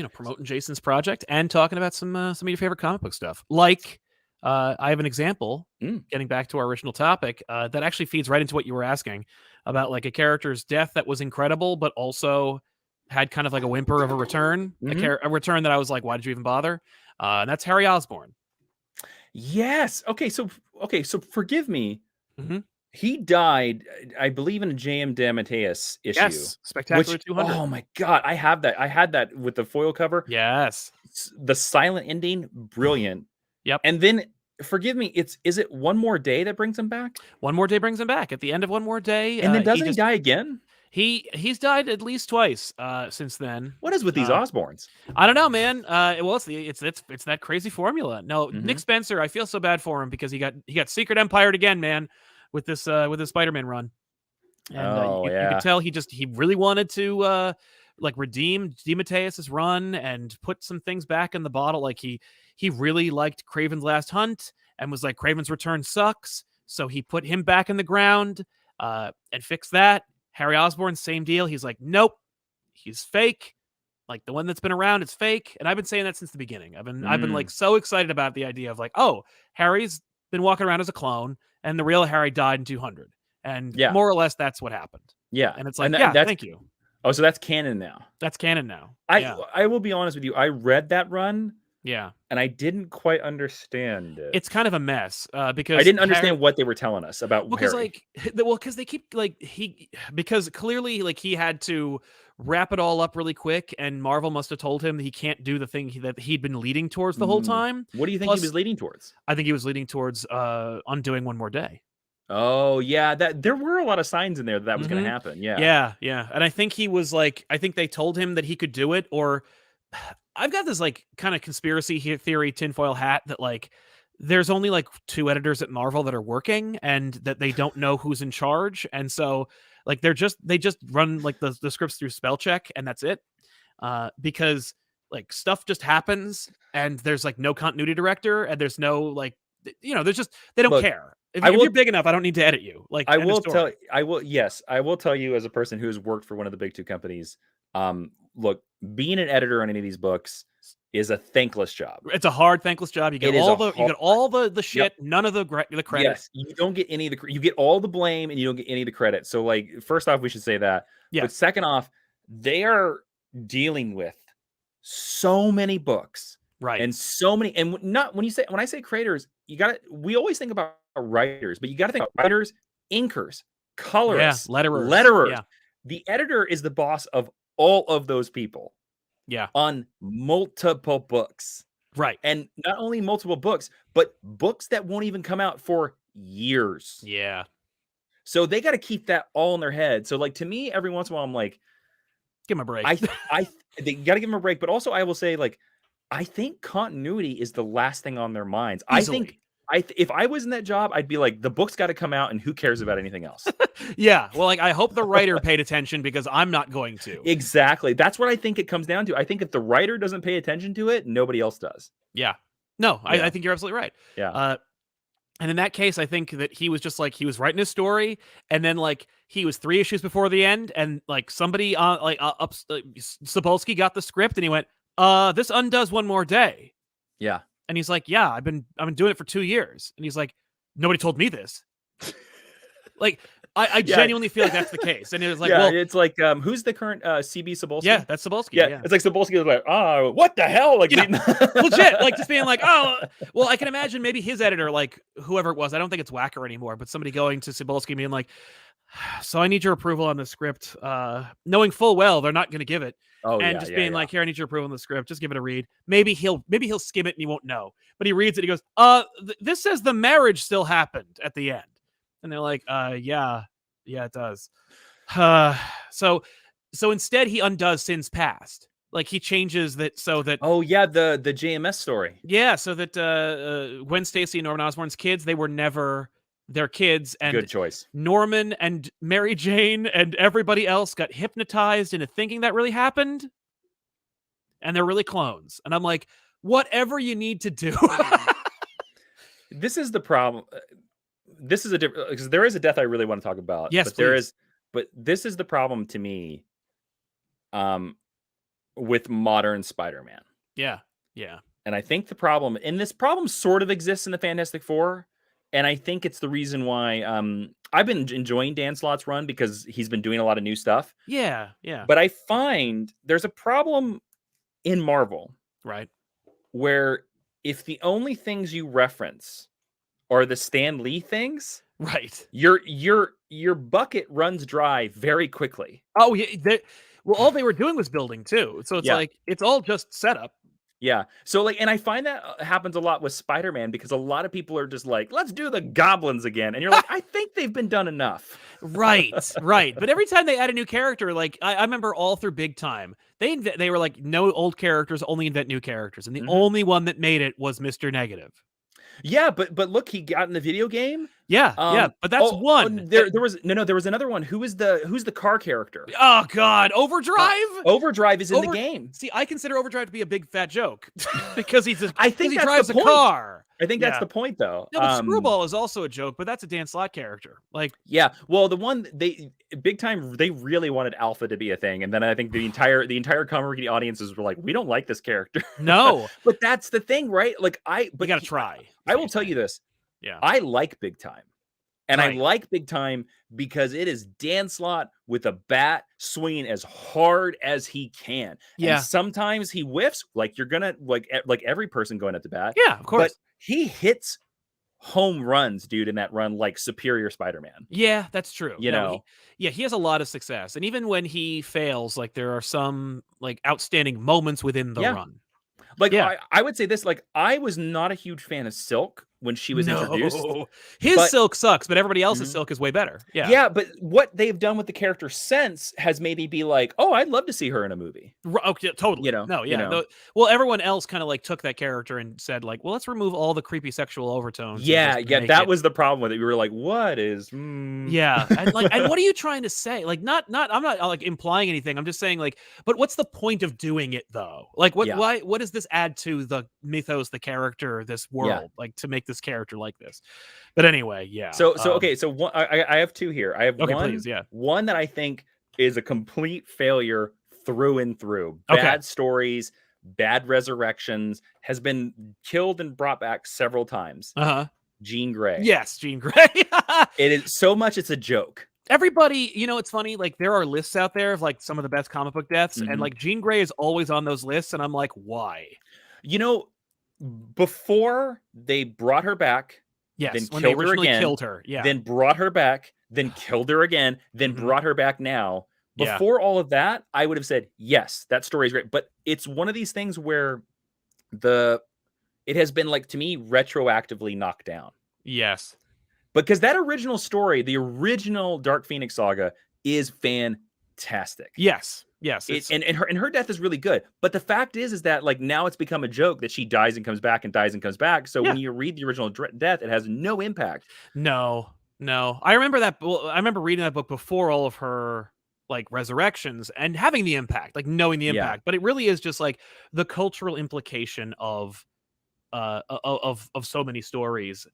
A: promoting Jason's project and talking about some of your favorite comic book stuff. Like, I have an example. Getting back to our original topic, that actually feeds right into what you were asking about, like a character's death that was incredible, but also had kind of like a whimper of a return, a return that I was like, why did you even bother? And that's Harry Osborn.
B: Yes. Okay. So forgive me. He died, I believe, in a J.M. DeMatteis issue.
A: Yes, Spectacular 200.
B: Oh my God, I have that. I had that with the foil cover.
A: Yes,
B: the silent ending, brilliant.
A: Yep.
B: And then, forgive me, is it One More Day that brings him back?
A: One More Day brings him back at the end of One More Day.
B: And then doesn't he die again?
A: He's died at least twice since then.
B: What is with these Osborns?
A: I don't know, man. Well, it's that crazy formula. No, Nick Spencer, I feel so bad for him because he got Secret Empired again, man, with this Spider-Man run. And you could tell he really wanted to like redeem DeMatteis's run and put some things back in the bottle. Like he really liked Kraven's Last Hunt and was like, Kraven's Return sucks, so he put him back in the ground and fixed that. Harry Osborn, same deal. He's like, nope, he's fake. Like the one that's been around, it's fake. And I've been saying that since the beginning. I've been like so excited about the idea of like, oh, Harry's been walking around as a clone, and the real Harry died in 200. And more or less, that's what happened.
B: Yeah.
A: And it's like, thank you.
B: Oh, so that's canon now.
A: That's canon now.
B: I will be honest with you. I read that run.
A: Yeah.
B: And I didn't quite understand it.
A: It's kind of a mess because
B: I didn't understand what they were telling us about Harry.
A: Because they keep because clearly like he had to wrap it all up really quick, and Marvel must have told him that he can't do the thing that he'd been leading towards the whole time.
B: What do you think he was leading towards?
A: I think he was leading towards undoing One More Day.
B: Oh yeah, there were a lot of signs in there that was going to happen.
A: Yeah. And I think he was like, I think they told him that he could do it, or I've got this like kind of conspiracy theory tinfoil hat that like there's only like 2 editors at Marvel that are working and that they don't know who's in charge, and so like they just run like the scripts through spell check and that's it, because like stuff just happens and there's like no continuity director and there's no like there's just they don't care. If you're big enough, I don't need to edit you. Like
B: I will tell you as a person who has worked for one of the big 2 companies. Look, being an editor on any of these books is a thankless job.
A: It's a hard, thankless job. You get all the shit, none of the credit.
B: Yes, you don't get any of the. You get all the blame and you don't get any of the credit. So, like, first off, we should say that. Yeah. But second off, they are dealing with so many books,
A: right?
B: And so many, and when I say creators, we always think about writers, but you got to think about writers, inkers, colorists,
A: letterers.
B: letterers.
A: Yeah.
B: The editor is the boss of all of those people
A: Yeah.
B: on multiple books.
A: Right.
B: And not only multiple books, but books that won't even come out for years.
A: Yeah.
B: So they got to keep that all in their head. So like to me, every once in a while, I'm like,
A: give him a break.
B: They got to give them a break. But also, I will say, like, I think continuity is the last thing on their minds.
A: Easily.
B: I think if I was in that job, I'd be like, the book's got to come out, and who cares about anything else?
A: Yeah. Well, like I hope the writer paid attention because I'm not going to.
B: Exactly. That's what I think it comes down to. I think if the writer doesn't pay attention to it, nobody else does.
A: Yeah. No,
B: Yeah.
A: I think you're absolutely right.
B: Yeah.
A: And in that case, I think that he was just like he was writing his story, and then like he was 3 issues before the end, and like somebody Sapolsky got the script, and he went, this undoes one more day."
B: Yeah.
A: And he's like, "Yeah, I've been doing it for 2 years." And he's like, "Nobody told me this." Like I genuinely feel like that's the case. And it was like,
B: yeah,
A: well,
B: it's like who's the current CB Sapolsky?
A: yeah, that's Sapolsky.
B: Yeah, it's like Sapolsky was like, "Oh, what the hell?" Like,
A: Yeah. Legit, like just being like, "Oh, well," I can imagine maybe his editor, like whoever it was, I don't think it's Wacker anymore, but somebody going to Sapolsky being like, "So I need your approval on the script," knowing full well they're not going to give it,
B: oh,
A: and
B: yeah,
A: just
B: yeah,
A: being
B: yeah.
A: like, "Here, I need your approval on the script. Just give it a read. Maybe he'll skim it and he won't know." But he reads it. He goes, "This says the marriage still happened at the end," and they're like, yeah, it does." So instead, he undoes Sin's past. Like he changes that so that
B: Oh yeah, the JMS story.
A: yeah, so that Gwen Stacy and Norman Osborn's kids, they were never their kids, and
B: Good choice.
A: Norman and Mary Jane and everybody else got hypnotized into thinking that really happened, and they're really clones. And I'm like, whatever you need to do.
B: This is the problem. This is a different because there is a death I really want to talk about.
A: Yes,
B: but there
A: please.
B: is. But this is the problem to me. With modern Spider-Man.
A: Yeah.
B: And I think the problem, and this problem sort of exists in the Fantastic Four, and I think it's the reason why I've been enjoying Dan Slott's run because he's been doing a lot of new stuff.
A: Yeah.
B: But I find there's a problem in Marvel
A: Right.
B: where if the only things you reference are the Stan Lee things,
A: Right.
B: your bucket runs dry very quickly.
A: Oh yeah. Well, all they were doing was building too. So it's
B: Yeah.
A: like it's all just setup.
B: Yeah. So like, and I find that happens a lot with Spider-Man because a lot of people are just like, let's do the goblins again. And you're like, I think they've been done enough.
A: Right. But every time they add a new character, like I remember all through Big Time, they were like, no old characters, only invent new characters. And the only one that made it was Mr. Negative.
B: Yeah, but look, he got in the video game.
A: Yeah, but that's one.
B: There was another one. Who's the car character?
A: Oh God, Overdrive.
B: Overdrive is in the game.
A: See, I consider Overdrive to be a big fat joke because he
B: I think
A: he
B: that's
A: drives
B: the
A: a
B: point.
A: car.
B: I think that's the point, though.
A: No, but Screwball is also a joke, but that's a Dan Slott character. Like,
B: yeah, well, the one Big Time, they really wanted Alpha to be a thing, and then I think the entire comic audiences were like, we don't like this character.
A: No,
B: but that's the thing, right? Like,
A: we gotta try.
B: I will tell you this.
A: Yeah,
B: I like Big Time. And
A: Right.
B: I like Big Time because it is Dan Slott with a bat swinging as hard as he can.
A: Yeah.
B: And sometimes he whiffs, like you're gonna like every person going at the bat.
A: Yeah, of course.
B: But he hits home runs, dude, in that run like Superior Spider-Man.
A: Yeah, that's true.
B: You know?
A: He has a lot of success, and even when he fails, like there are some like outstanding moments within the run.
B: Like I would say this, like I was not a huge fan of Silk when she was introduced.
A: His Silk sucks, but everybody else's Silk is way better. Yeah.
B: Yeah, but what they've done with the character since has made me be like, oh, I'd love to see her in a movie.
A: Okay, totally.
B: You know,
A: no, yeah.
B: you know.
A: Well, everyone else kind of like took that character and said like, well, let's remove all the creepy sexual overtones.
B: Yeah, that was the problem with it. We were like, what is?
A: Yeah, and like, and what are you trying to say? Like, not. I'm not like implying anything. I'm just saying like, but what's the point of doing it though? Like, why? What does this add to the mythos, the character, this world? Like to make this character like this? But anyway, yeah.
B: So okay. So one, I have two here. I have one that I think is a complete failure through and through. Bad stories, bad resurrections, has been killed and brought back several times. Jean Grey.
A: Yes, Jean Grey.
B: It is so much. It's a joke.
A: Everybody, you know, it's funny. Like there are lists out there of like some of the best comic book deaths, and like Jean Grey is always on those lists, and I'm like, why?
B: You know, before they brought her back.
A: Yes,
B: then
A: when
B: killed
A: they
B: her
A: originally
B: again,
A: killed her. Yeah.
B: Then brought her back. then killed her again, then brought her back now.
A: Yeah.
B: Before all of that, I would have said, yes, that story is great. But it's one of these things where it has been, like, to me, retroactively knocked down.
A: Yes.
B: Because that original story, the original Dark Phoenix saga, is fantastic.
A: Yes.
B: And her death is really good. But the fact is that, like, now it's become a joke that she dies and comes back and dies and comes back. So when you read the original death, it has no impact.
A: No. I remember that. I remember reading that book before all of her, like, resurrections and having the impact, like, knowing the impact. But it really is just like the cultural implication of so many stories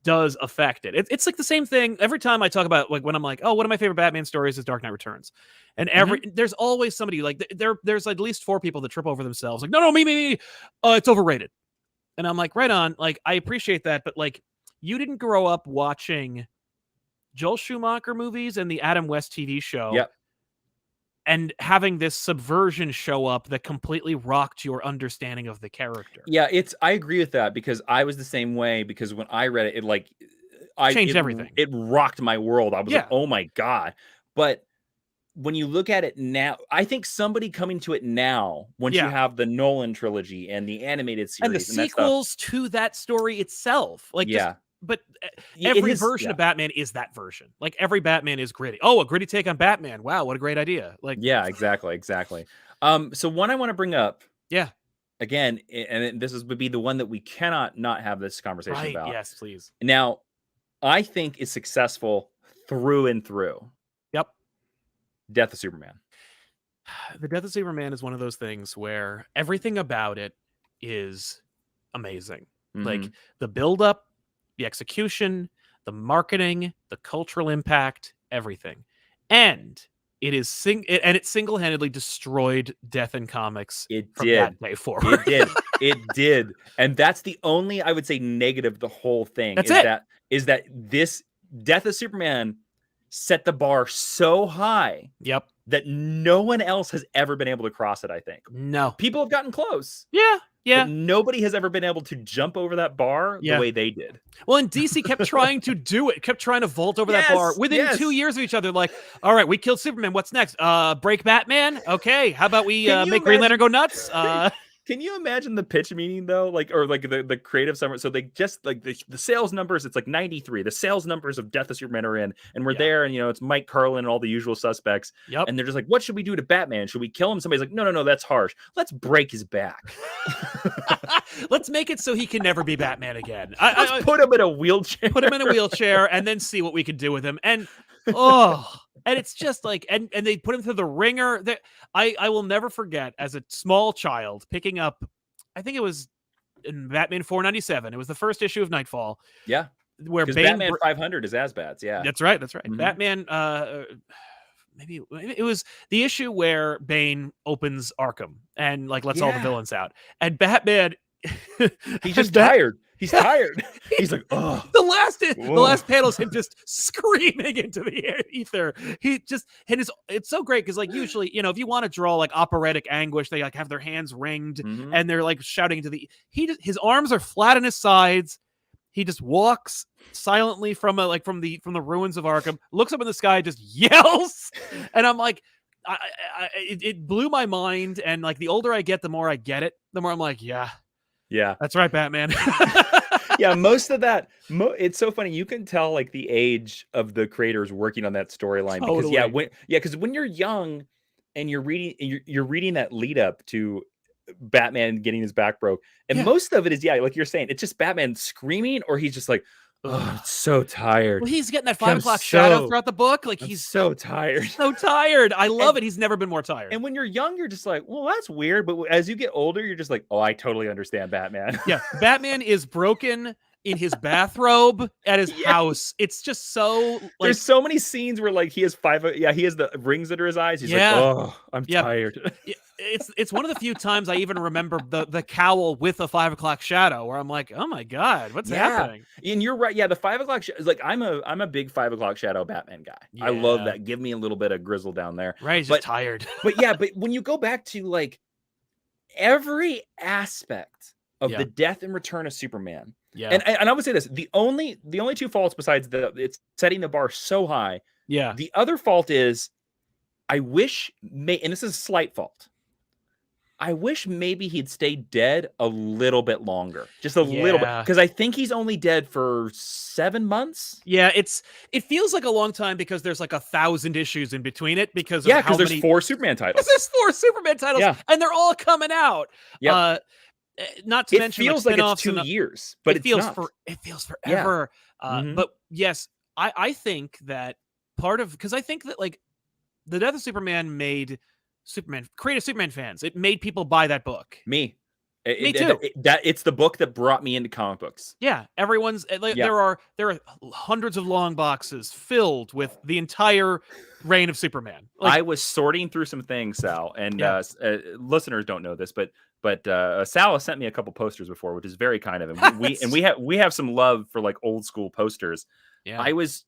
A: does affect it. It's like the same thing every time I talk about, like, when I'm like, oh, one of my favorite Batman stories is Dark Knight Returns, and there's always somebody, like, there's at least 4 people that trip over themselves, like, no, me, it's overrated, and I'm like, right on, like, I appreciate that, but, like, you didn't grow up watching Joel Schumacher movies and the Adam West TV show.
B: Yep.
A: And having this subversion show up that completely rocked your understanding of the character.
B: Yeah, I agree with that, because I was the same way, because when I read it,
A: Changed everything.
B: It rocked my world. I was like, oh my God. But when you look at it now, I think somebody coming to it now, once you have the Nolan trilogy and the animated series
A: and the sequels to that story itself, like, but every version of Batman is that version. Like, every Batman is gritty. Oh, a gritty take on Batman. Wow, what a great idea. Like,
B: yeah, exactly. So one I want to bring up, again, and this would be the one that we cannot not have this conversation about.
A: Yes, please.
B: Now, I think is successful through and through.
A: Yep.
B: Death of Superman.
A: The Death of Superman is one of those things where everything about it is amazing. Like, the build-up, the execution, the marketing, the cultural impact, everything. And it single-handedly destroyed death in comics. That day forward.
B: It did. And that's the only, I would say, negative of the whole thing. Is that this Death of Superman set the bar so high that no one else has ever been able to cross it, I think.
A: No.
B: People have gotten close.
A: Yeah.
B: But nobody has ever been able to jump over that bar the way they did.
A: Well, and DC kept trying to do it, kept trying to vault over that bar within 2 years of each other. Like, all right, we killed Superman. What's next? Break Batman? Okay. How about we make Green Lantern go nuts?
B: Can you imagine the pitch meeting, though? Or the creative summer. So they just, like, the sales numbers, it's like 93. The sales numbers of Death of Superman are in, and we're there, and, it's Mike Carlin and all the usual suspects. And they're just like, what should we do to Batman? Should we kill him? Somebody's like, no, that's harsh. Let's break his back.
A: Let's make it so he can never be Batman again.
B: Let's put him in a wheelchair.
A: Put him in a wheelchair and then see what we can do with him. And and it's just like, and they put him through the ringer. I will never forget, as a small child, picking up, I think it was in Batman 497. It was the first issue of Nightfall.
B: Yeah.
A: Where
B: Batman 500 is Asbats. Yeah.
A: That's right. Batman, maybe it was the issue where Bane opens Arkham and, like, lets all the villains out. And Batman,
B: he's just tired. He's tired. He's like, oh.
A: The last panel is him just screaming into the ether. It's so great, because, like, usually, if you want to draw, like, operatic anguish, they, like, have their hands ringed and they're, like, shouting into his arms are flat on his sides. He just walks silently from the ruins of Arkham, looks up in the sky, just yells, and I'm like, it blew my mind. And, like, the older I get, the more I get it. The more I'm like, yeah, that's right, Batman.
B: Yeah, most of that. It's so funny. You can tell, like, the age of the creators working on that storyline.
A: Totally.
B: Because when you're young and you're reading that lead up to Batman getting his back broke, and most of it is like you're saying, it's just Batman screaming, or he's just like, oh, I'm so tired.
A: Well, he's getting that 5 o'clock shadow throughout the book. Like, he's
B: so tired.
A: So tired. I love it. He's never been more tired.
B: And when you're young, you're just like, well, that's weird. But as you get older, you're just like, oh, I totally understand Batman.
A: Yeah. Batman is broken in his bathrobe at his house. It's just so, like,
B: there's so many scenes where, like, he has the rings under his eyes. He's like, oh, I'm tired.
A: It's one of the few times I even remember the cowl with a 5 o'clock shadow, where I'm like, oh my God, what's happening?
B: And you're right. Yeah, the 5 o'clock is like, I'm a big 5 o'clock shadow Batman guy. I love that. Give me a little bit of grizzle down there.
A: Right, he's just tired.
B: but when you go back to, like, every aspect of the death and return of Superman. Yeah. And I would say this, the only two faults besides it's setting the bar so high,
A: Yeah.
B: The other fault is I wish, and this is a slight fault, I wish maybe he'd stayed dead a little bit longer. Just a little bit.
A: Yeah.
B: Because I think he's only dead for 7 months.
A: Yeah, it feels like a long time because there's like 1,000 issues in between it because of
B: Yeah,
A: how
B: because there's
A: many
B: 4 Superman titles.
A: there's 4 Superman titles
B: Yeah.
A: and they're all coming out.
B: Yep.
A: Not to
B: It
A: mention
B: feels
A: like
B: like it's
A: spin-offs
B: 2
A: and
B: years, but it's not.
A: it feels
B: Yeah.
A: forever.
B: Mhm.
A: But yes, I think that part of because I think that like the Death of Superman made creative Superman fans. It made people buy that book.
B: Me.
A: Me too.
B: It's the book that brought me into comic books.
A: Yeah, everyone's like, there are hundreds of long boxes filled with the entire reign of Superman. Like,
B: I was sorting through some things, Sal, and
A: Yeah.
B: listeners don't know this, but Sal has sent me a couple posters before, which is very kind of him. We have some love for like old school posters.
A: yeah.
B: I was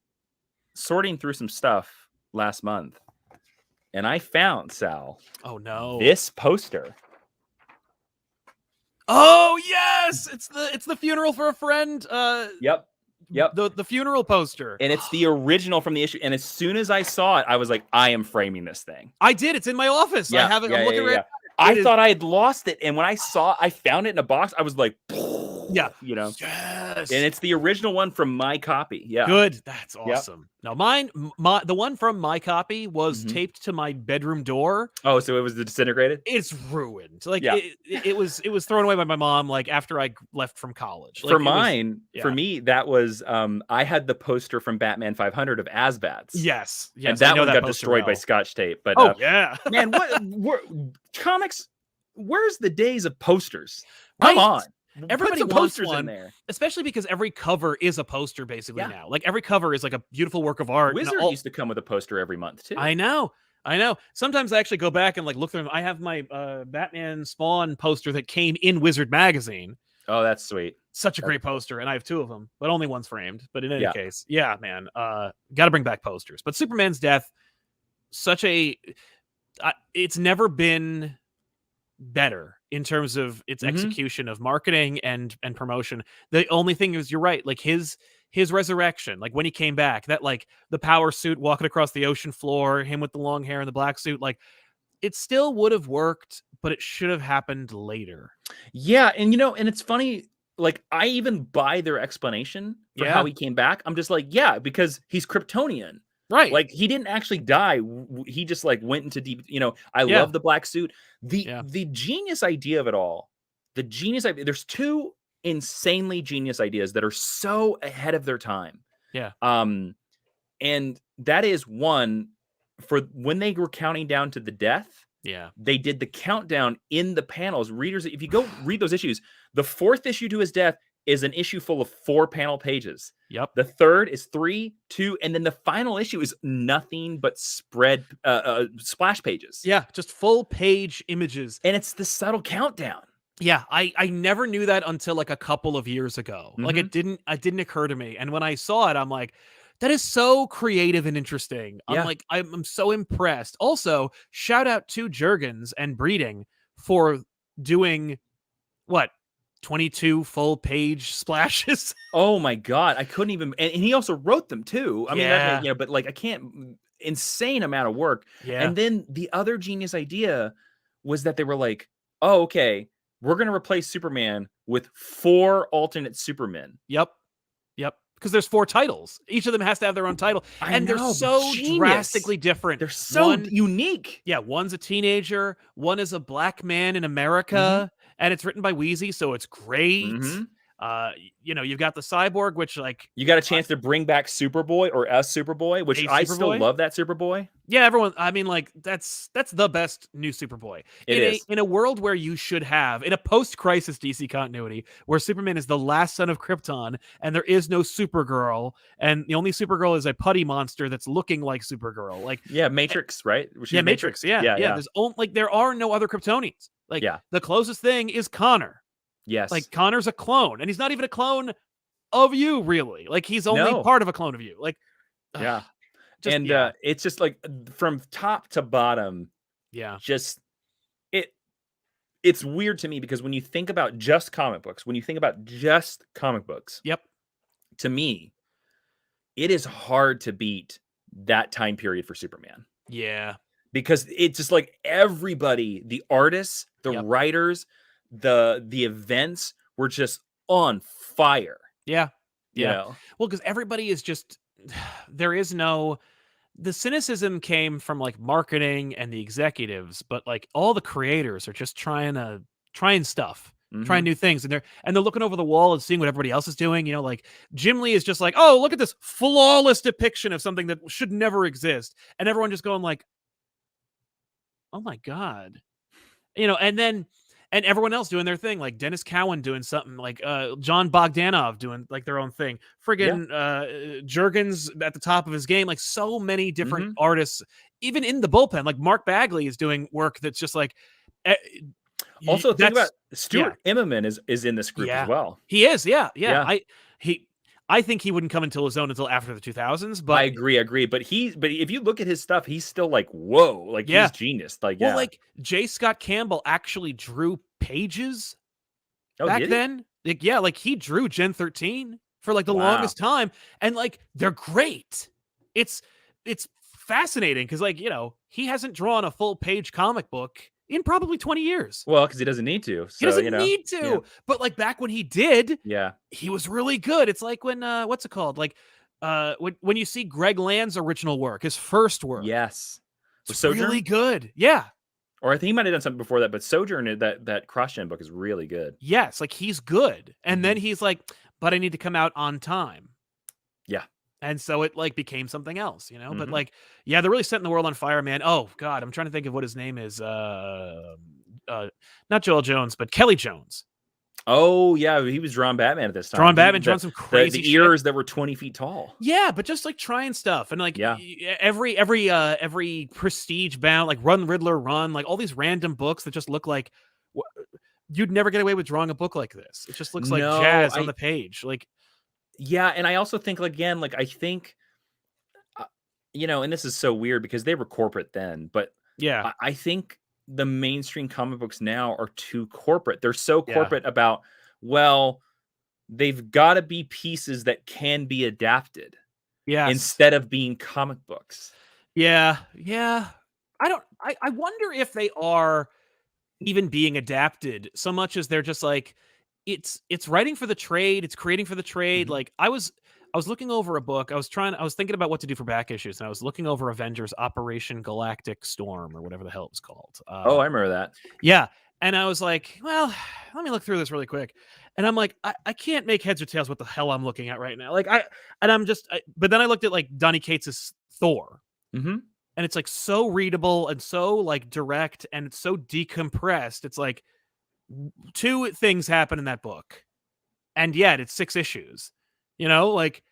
B: sorting through some stuff last month, and I found, Sal,
A: Oh no.
B: this poster.
A: Oh yes, it's the funeral for a friend.
B: Yep.
A: The funeral poster.
B: And it's the original from the issue. And as soon as I saw it, I was like, I am framing this thing.
A: I did. It's in my office. I have it. I'm looking right.
B: I thought I had lost it. And when I found it in a box, I was like,
A: yeah,
B: you know.
A: Yes.
B: And it's the original one from my copy. Yeah.
A: Good. That's awesome. Now the one from my copy was
B: Mhm.
A: taped to my bedroom door.
B: Oh, so it was the disintegrated?
A: It's ruined. Like
B: Yeah.
A: it was thrown away by my mom like after I left from college. Like,
B: For mine, for
A: yeah.
B: me, that was I had the poster from Batman 500 of Asbats.
A: Yes.
B: And that one got destroyed by
A: well.
B: Scotch tape. But
A: Oh yeah.
B: man, comics, where's the days of posters? Come
A: Right?
B: on.
A: Everybody
B: Put some
A: wants
B: posters
A: one,
B: in there.
A: especially because every cover is a poster basically
B: Yeah.
A: now. Like every cover is like a beautiful work of art.
B: Wizard used to come with a poster every month too.
A: I know. Sometimes I actually go back and like look through them. I have my Batman Spawn poster that came in Wizard magazine.
B: Oh, that's sweet.
A: Such a great poster, and I have 2 of them, but only one's framed. But in any
B: Yeah.
A: case, yeah, man, got to bring back posters. But Superman's death, it's never been better in terms of its
B: Mhm.
A: execution of marketing and promotion. The only thing is, you're right, like his resurrection, like when he came back, that like the power suit walking across the ocean floor, him with the long hair and the black suit, like it still would have worked, but it should have happened later.
B: Yeah, and and it's funny, like I even buy their explanation for how
A: Yeah.
B: he came back. I'm just like, yeah, because he's Kryptonian.
A: Right.
B: Like he didn't actually die. He just like went into deep, I
A: Yeah.
B: love the black suit.
A: Yeah.
B: The genius idea of it all. The genius idea, there's 2 insanely genius ideas that are so ahead of their time.
A: Yeah.
B: And that is one, for when they were counting down to the death,
A: Yeah.
B: they did the countdown in the panels. Readers, if you go read those issues, the 4th issue to his death is an issue full of 4 panel pages.
A: Yep.
B: The 3rd is 3, 2, and then the final issue is nothing but spread splash pages.
A: Yeah, just full page images.
B: And it's the subtle countdown.
A: Yeah, I never knew that until like a couple of years ago. Like it
B: Mhm.
A: didn't occur to me. And when I saw it, I'm like, that is so creative and interesting.
B: Yeah.
A: I'm so impressed. Also, shout out to Jurgens and Breeding for doing what 22 full page splashes.
B: Oh my god, I couldn't even, and he also wrote them too. I mean,
A: Yeah.
B: but like I can't, insane amount of work.
A: Yeah.
B: And then the other genius idea was that they were like, oh, okay, we're going to replace Superman with 4 alternate Supermen.
A: Yep. Because there's 4 titles. Each of them has to have their own title. And they're so
B: genius.
A: drastically different.
B: They're so unique.
A: Yeah, one's a teenager, one is a black man in America, and it's written by Wheezy, so it's great.
B: Mhm.
A: You've got the Cyborg, which like
B: You got a chance to bring back Superboy or a Superboy, which
A: A
B: I still
A: Superboy?
B: love that Superboy.
A: yeah, everyone. I mean, like that's the best new Superboy.
B: It is.
A: In a world where you should have in a post-crisis DC continuity where Superman is the last son of Krypton and there is no Supergirl, and the only Supergirl is a putty monster that's looking like Supergirl. Like
B: Yeah, Matrix, right? Was she
A: yeah,
B: in
A: Matrix. Yeah. There's there are no other Kryptonians. Like
B: Yeah.
A: the closest thing is Connor.
B: Yes.
A: Like Connor's a clone, and he's not even a clone of you, really. Like he's only
B: No.
A: part of a clone of you. Like,
B: yeah.
A: just,
B: And
A: yeah.
B: it's just like from top to bottom,
A: Yeah.
B: just it's weird to me because when you think about just comic books,
A: Yep.
B: to me, it is hard to beat that time period for Superman.
A: Yeah.
B: Because it's just like everybody, the artists, the
A: Yep.
B: writers, the events were just on fire.
A: Yeah.
B: You
A: Yeah.
B: know?
A: Well, because everybody is just there is no the cynicism came from like marketing and the executives, but like all the creators are just trying stuff, trying
B: Mhm.
A: new things, and they're looking over the wall and seeing what everybody else is doing. You know, like Jim Lee is just like, oh, look at this flawless depiction of something that should never exist, and everyone just going like, oh my god, you know, and everyone else doing their thing, like Dennis Cowan doing something, like John Bogdanov doing like their own thing,
B: Yeah.
A: friggin' Jurgens at the top of his game, like so many different
B: Mhm.
A: artists, even in the bullpen, like Mark Bagley is doing work that's just like, eh,
B: Also, think about
A: that's yeah,
B: Stuart Immonen is in this group as
A: yeah,
B: well.
A: he is, yeah, yeah.
B: Yeah.
A: He, I think he wouldn't come into his own until after the 2000s,
B: I
A: but
B: agree, but if you look at his stuff, he's still like, whoa, like
A: yeah,
B: he's genius. Like,
A: well,
B: yeah.
A: like J. Scott Campbell actually drew pages
B: Oh,
A: back
B: did he?
A: then. Like, yeah, like he drew Gen 13 for like the
B: Wow.
A: longest time, and like they're great. It's it's fascinating because like, you know, he hasn't drawn a full page comic book in probably 20 years.
B: Well, because he doesn't need to.
A: He
B: So,
A: doesn't need
B: yeah.
A: to. But like back when he did,
B: Yeah.
A: he was really good. It's like when what's it called? Like when you see Greg Land's original work, his first work,
B: Yes. With
A: it's really
B: Sojourn?
A: good. Yeah.
B: Or I think he might have done something before that, but Sojourn, that cross-gen book is really good.
A: Yes, like he's good. And then
B: Mhm.
A: he's like, but I need to come out on time.
B: Yeah.
A: And so it like became something else, you know? But
B: Mhm.
A: like, yeah, they're really setting the world on fire, man. Oh God, I'm trying to think of what his name is. Not Joel Jones, but Kelly Jones.
B: Oh, yeah, he was drawing Batman at this
A: Drawing
B: time. He
A: Batman, drawing some
B: the
A: crazy shit.
B: ears that were 20 feet tall.
A: Yeah, but just like trying stuff and like
B: Yeah.
A: every prestige bound, like Run Riddler Run, like all these random books that just look like you'd never get away with drawing a book like this. It just looks like
B: No,
A: jazz on the page. Like,
B: yeah, and I also think, again, like, I think, uh, and this is so weird because they were corporate then, but
A: yeah,
B: I think the mainstream comic books now are too corporate. They're so
A: yeah,
B: corporate about, well, they've gotta be pieces that can be adapted
A: yes.
B: instead of being comic books.
A: Yeah, yeah. I wonder if they are even being adapted so much as they're just like it's writing for the trade, it's creating for the trade.
B: Mhm.
A: Like I was looking over a book. I was thinking about what to do for back issues, and I was looking over Avengers Operation Galactic Storm or whatever the hell it was called.
B: Oh, I remember that.
A: Yeah. And I was like, well, let me look through this really quick. And I'm like, I can't make heads or tails what the hell I'm looking at right now. Like and I'm just but then I looked at like Donny Cates's Thor,
B: Mhm.
A: and it's like so readable and so like direct and it's so decompressed. It's like two things happen in that book, and yet it's 6 issues. You know, like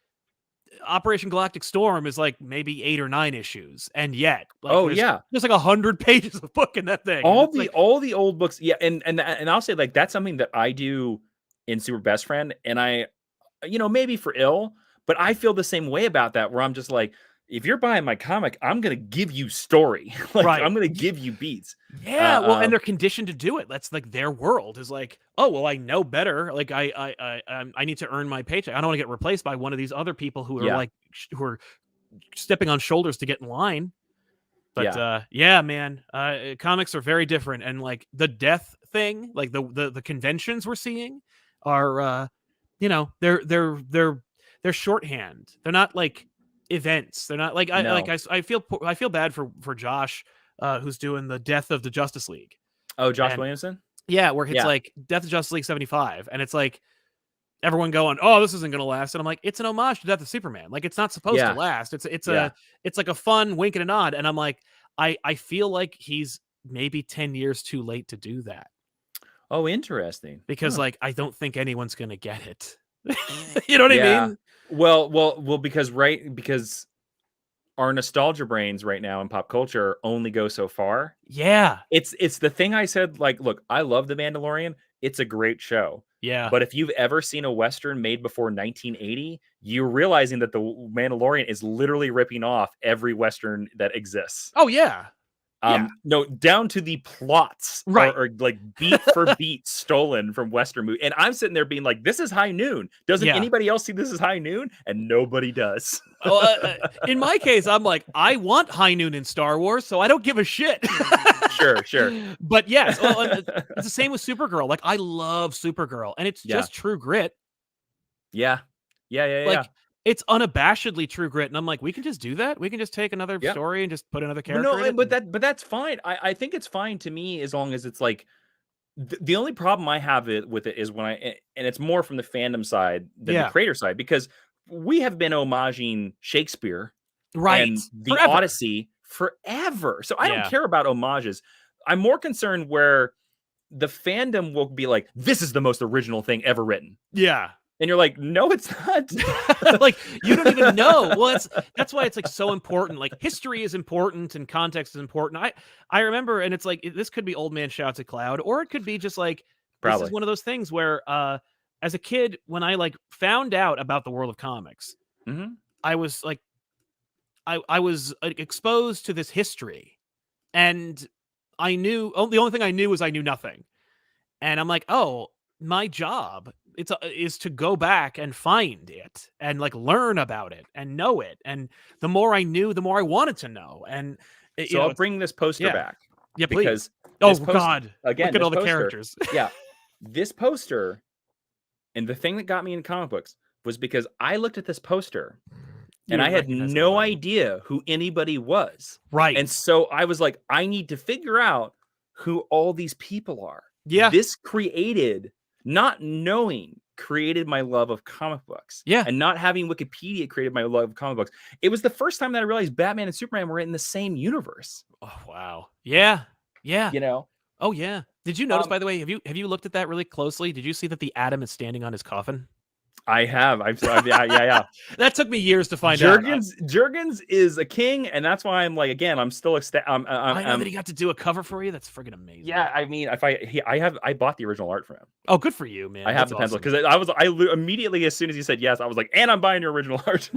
A: Operation Galactic Storm is like maybe 8 or 9 issues, and yet like
B: Oh,
A: there's
B: yeah.
A: there's like 100 pages of book in that thing, and it's like
B: All the old books, yeah, and I'll say, like, that's something that I do in Super Best Friend, and maybe for ill, but I feel the same way about that, where I'm just like, "If you're buying my comic, I'm gonna give you story. Like,
A: right.
B: I'm gonna give you beats."
A: Yeah, well, and they're conditioned to do it. That's like their world is like, oh well, I know better. Like I need to earn my paycheck. I don't want to get replaced by one of these other people who are
B: Yeah,
A: like who are stepping on shoulders to get in line. But
B: yeah.
A: yeah, man, comics are very different, and like the death thing, like the conventions we're seeing are, they're shorthand. They're not like events. They're not like
B: No.
A: I feel bad for Josh, who's doing the Death of the Justice League,
B: Oh, Josh
A: and
B: Williamson?
A: yeah, where it's
B: Yeah,
A: like Death of Justice League 75, and it's like everyone going, "Oh, this isn't gonna last," and I'm like, "It's an homage to Death of Superman. Like, it's not supposed to
B: yeah,
A: last.
B: yeah.
A: It's like a fun wink and a nod." And I'm like, I feel like he's maybe 10 years too late to do that
B: Oh, interesting.
A: because
B: Huh.
A: like I don't think anyone's gonna get it. You know what I
B: Yeah.
A: mean?
B: Well, because our nostalgia brains right now in pop culture only go so far.
A: Yeah,
B: It's the thing I said, like, look, I love The Mandalorian. It's a great show.
A: yeah.
B: But if you've ever seen a Western made before 1980, you're realizing that The Mandalorian is literally ripping off every Western that exists.
A: Oh yeah, Yeah.
B: No, down to the plots
A: Right.
B: are like beat for beat stolen from Western movie. And I'm sitting there being like, this is High Noon. Doesn't
A: Yeah.
B: anybody else see this as High Noon? And nobody does.
A: In my case, I'm like, I want High Noon in Star Wars, so I don't give a shit.
B: Sure.
A: But yes, well, it's the same with Supergirl. Like, I love Supergirl, and it's
B: Yeah.
A: just true grit.
B: Yeah.
A: Like, it's unabashedly true grit, and I'm like, we can just do that. We can just take another story and just put another character in it.
B: But that's fine. I think it's fine to me as long as it's like the only problem I have with it is when and it's more from the fandom side than the creator side, because we have been homaging Shakespeare and the
A: Forever.
B: Odyssey forever. So I don't care about homages. I'm more concerned where the fandom will be like, this is the most original thing ever written.
A: Yeah.
B: And you're like, no, it's not.
A: Like, you don't even know. Well, that's why it's like so important. Like, history is important and context is important. I remember, and it's like, this could be old man shouts at cloud, or it could be just like, this is one of those things where as a kid, when I like found out about the world of comics, I was like, I was exposed to this history, and I knew the only thing I knew was I knew nothing. And I'm like, oh, my job is to go back and find it and like learn about it and know it. And the more I knew, the more I wanted to know. And
B: so I'll bring this poster back.
A: Yeah, please.
B: Because
A: God,
B: again,
A: look at all the characters.
B: Yeah, this poster, and the thing that got me into comic books was because I looked at this poster and I had no idea who anybody was.
A: Right.
B: And so I was like, I need to figure out who all these people are.
A: Yeah.
B: This not knowing created my love of comic books.
A: Yeah.
B: And not having Wikipedia created my love of comic books. It was the first time that I realized Batman and Superman were in the same universe.
A: Oh, wow. Yeah. Yeah.
B: You know?
A: Oh, yeah. Did you notice, by the way, have you looked at that really closely? Did you see that the Atom is standing on his coffin?
B: I have. Yeah.
A: That took me years to find out.
B: Jurgens is a king, and that's why I'm like, again, I'm still
A: I know that he got to do a cover for you. That's friggin' amazing.
B: Yeah, I mean, I bought the original art for him.
A: Oh, good for you, man.
B: I have the pencil because I immediately, as soon as he said yes, I was like, and I'm buying your original art.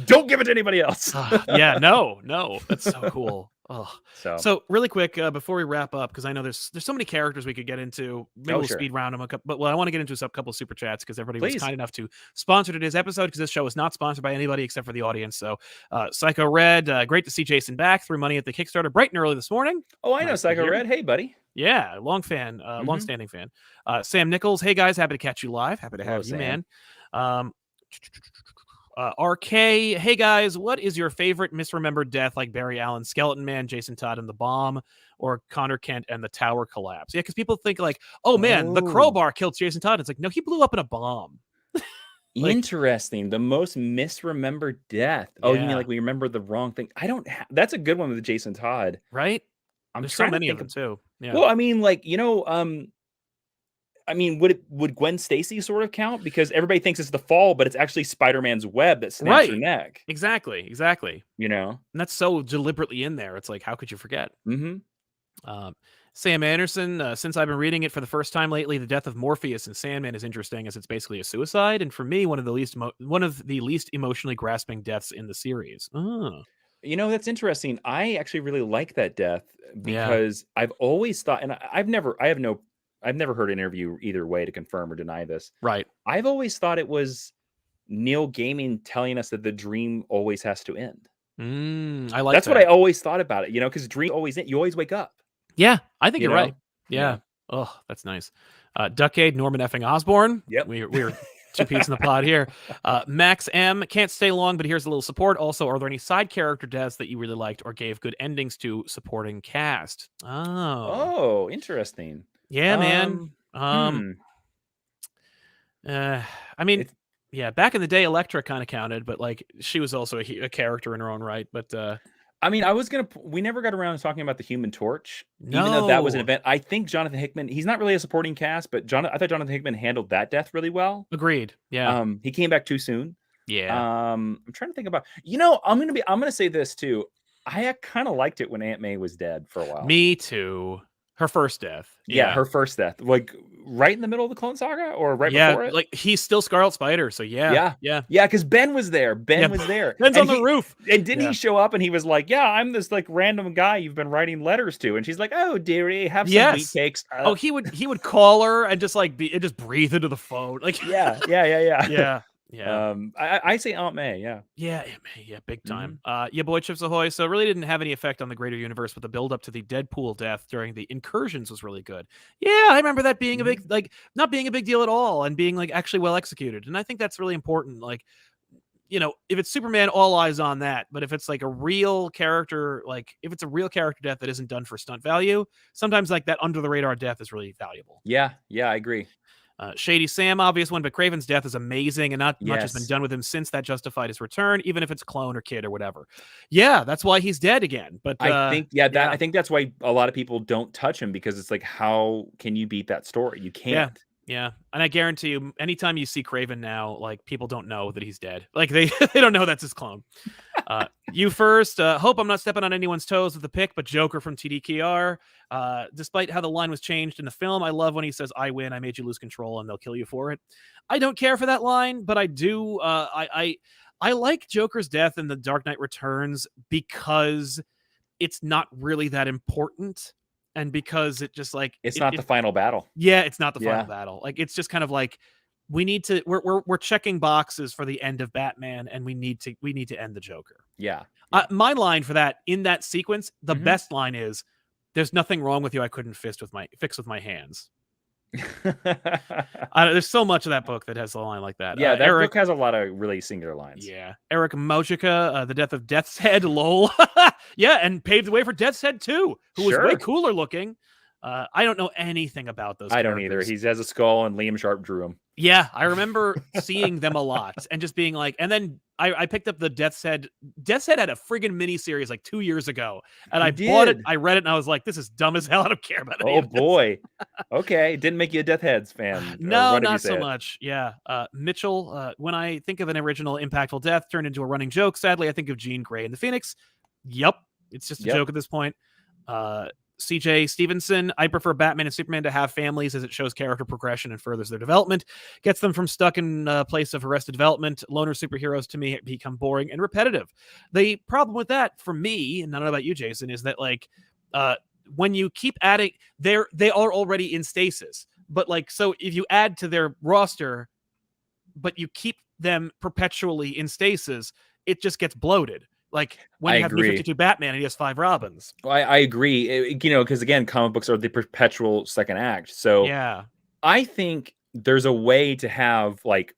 B: Don't give it to anybody else.
A: Yeah, no, that's so cool. Oh, so really quick before we wrap up, because I know there's so many characters we could get into. Maybe we'll speed round them a couple, but I want to get into a couple super chats because everybody was kind enough to sponsor today's episode, because this show is not sponsored by anybody except for the audience. So Psycho Red, great to see Jason back, threw money at the Kickstarter bright and early this morning.
B: Oh, I know Psycho Red. Hey, buddy.
A: Yeah, long-standing fan. Sam Nichols, hey guys, happy to catch you live. Happy to have you,
B: Sam.
A: man. RK, hey guys, what is your favorite misremembered death, like Barry Allen, Skeleton Man, Jason Todd and the Bomb, or Connor Kent and the Tower Collapse? Yeah, because people think like, oh man, the crowbar killed Jason Todd. It's like, no, he blew up in a bomb.
B: Interesting. The most misremembered death. Oh, you mean like we remember the wrong thing? I don't. That's a good one with Jason Todd,
A: right? There's so many of them too. Yeah.
B: Well, I mean, like I mean, would Gwen Stacy sort of count? Because everybody thinks it's the fall, but it's actually Spider-Man's web that snaps her neck.
A: Exactly.
B: You know?
A: And that's so deliberately in there. It's like, how could you forget? Sam Anderson, since I've been reading it for the first time lately, the death of Morpheus in Sandman is interesting, as it's basically a suicide, and for me, one of the least emotionally grasping deaths in the series. Oh.
B: You know, that's interesting. I actually really like that death because I've always thought, and I've never heard an interview either way to confirm or deny this.
A: Right.
B: I've always thought it was Neil Gaiman telling us that the dream always has to end.
A: I like
B: that's what I always thought about it, because dream always end. You always wake up.
A: Yeah, I think you're right. Yeah. Oh, that's nice. Duckade, Norman effing Osborn.
B: Yep.
A: We're two peas in the pod here. Max M, can't stay long, but here's a little support. Also, are there any side character deaths that you really liked or gave good endings to supporting cast?
B: Oh, interesting.
A: Yeah, man. I mean, back in the day, Elektra kind of counted, but like she was also a character in her own right. But
B: I mean, we never got around to talking about the Human Torch, even though that was an event. I think Jonathan Hickman, he's not really a supporting cast, but I thought Jonathan Hickman handled that death really well.
A: Agreed. Yeah.
B: He came back too soon.
A: Yeah.
B: I'm trying to think about, I'm gonna say this too. I kind of liked it when Aunt May was dead for a while.
A: Me too. Her first death.
B: Yeah, her first death. Like right in the middle of the Clone Saga or right before it?
A: Like he's still Scarlet Spider, so yeah.
B: Yeah, because Ben was there. Ben was there.
A: Ben's
B: and
A: on the roof.
B: And didn't he show up and he was like, yeah, I'm this like random guy you've been writing letters to. And she's like, oh, dearie, have some wheat cakes.
A: Oh, he would call her and just like just breathe into the phone. Like
B: yeah.
A: Yeah.
B: I say Aunt May,
A: yeah, big time. Boy, Chips Ahoy. So it really didn't have any effect on the greater universe, but the build up to the Deadpool death during the incursions was really good. Yeah, I remember that being a big, like, not being a big deal at all and being like actually well executed. And I think that's really important. Like, you know, if it's Superman, all eyes on that. But if it's like a real character, like if it's a real character death that isn't done for stunt value, sometimes like that under the radar death is really valuable.
B: Yeah, I agree.
A: Shady Sam, obvious one, but Kraven's death is amazing, and not much has been done with him since that justified his return, even if it's clone or kid or whatever. Yeah, that's why he's dead again. But
B: I think, I think that's why a lot of people don't touch him, because it's like, how can you beat that story? You can't.
A: Yeah, and I guarantee you, anytime you see Kraven now, like people don't know that he's dead. Like they don't know that's his clone. You first. Hope I'm not stepping on anyone's toes with the pick, but Joker from TDKR. Despite how the line was changed in the film, I love when he says, "I win, I made you lose control, and they'll kill you for it." I don't care for that line, but I do. I like Joker's death in The Dark Knight Returns because it's not really that important. And because it just like
B: it's not the final battle.
A: Yeah, it's not the final battle. Like it's just kind of like we need to we're checking boxes for the end of Batman, and we need to end the Joker.
B: Yeah.
A: My line for that in that sequence, the best line is, "There's nothing wrong with you. I couldn't fix with my hands." There's so much of that book that has a line like that.
B: Yeah, that book has a lot of really singular lines.
A: Yeah. Eric Mojica, The Death of Death's Head, lol. Yeah, and paved the way for Death's Head too, who was way cooler looking. I don't know anything about those characters.
B: I don't either. He has a skull and Liam Sharp drew him.
A: Yeah, I remember seeing them a lot and just being like, and then I picked up the Death's Head. Death's Head had a friggin' miniseries like 2 years ago, and I bought it. I read it, and I was like, "This is dumb as hell. I don't care about it."
B: Oh boy. Okay, didn't make you a Death Heads fan.
A: No, not so much. Yeah, Mitchell. When I think of an original impactful death turned into a running joke, sadly, I think of Jean Grey and the Phoenix. Yep, it's just a joke at this point. CJ Stevenson, I prefer Batman and Superman to have families, as it shows character progression and furthers their development, gets them from stuck in a place of Arrested Development. Loner superheroes to me become boring and repetitive. The problem with that for me, and I don't know about you, Jason, is that like when you keep adding, they are already in stasis, but like, so if you add to their roster but you keep them perpetually in stasis, it just gets bloated. Like when you have New 52 Batman and he has 5 Robins.
B: Well, I agree. Because again, comic books are the perpetual second act. So
A: yeah,
B: I think there's a way to have like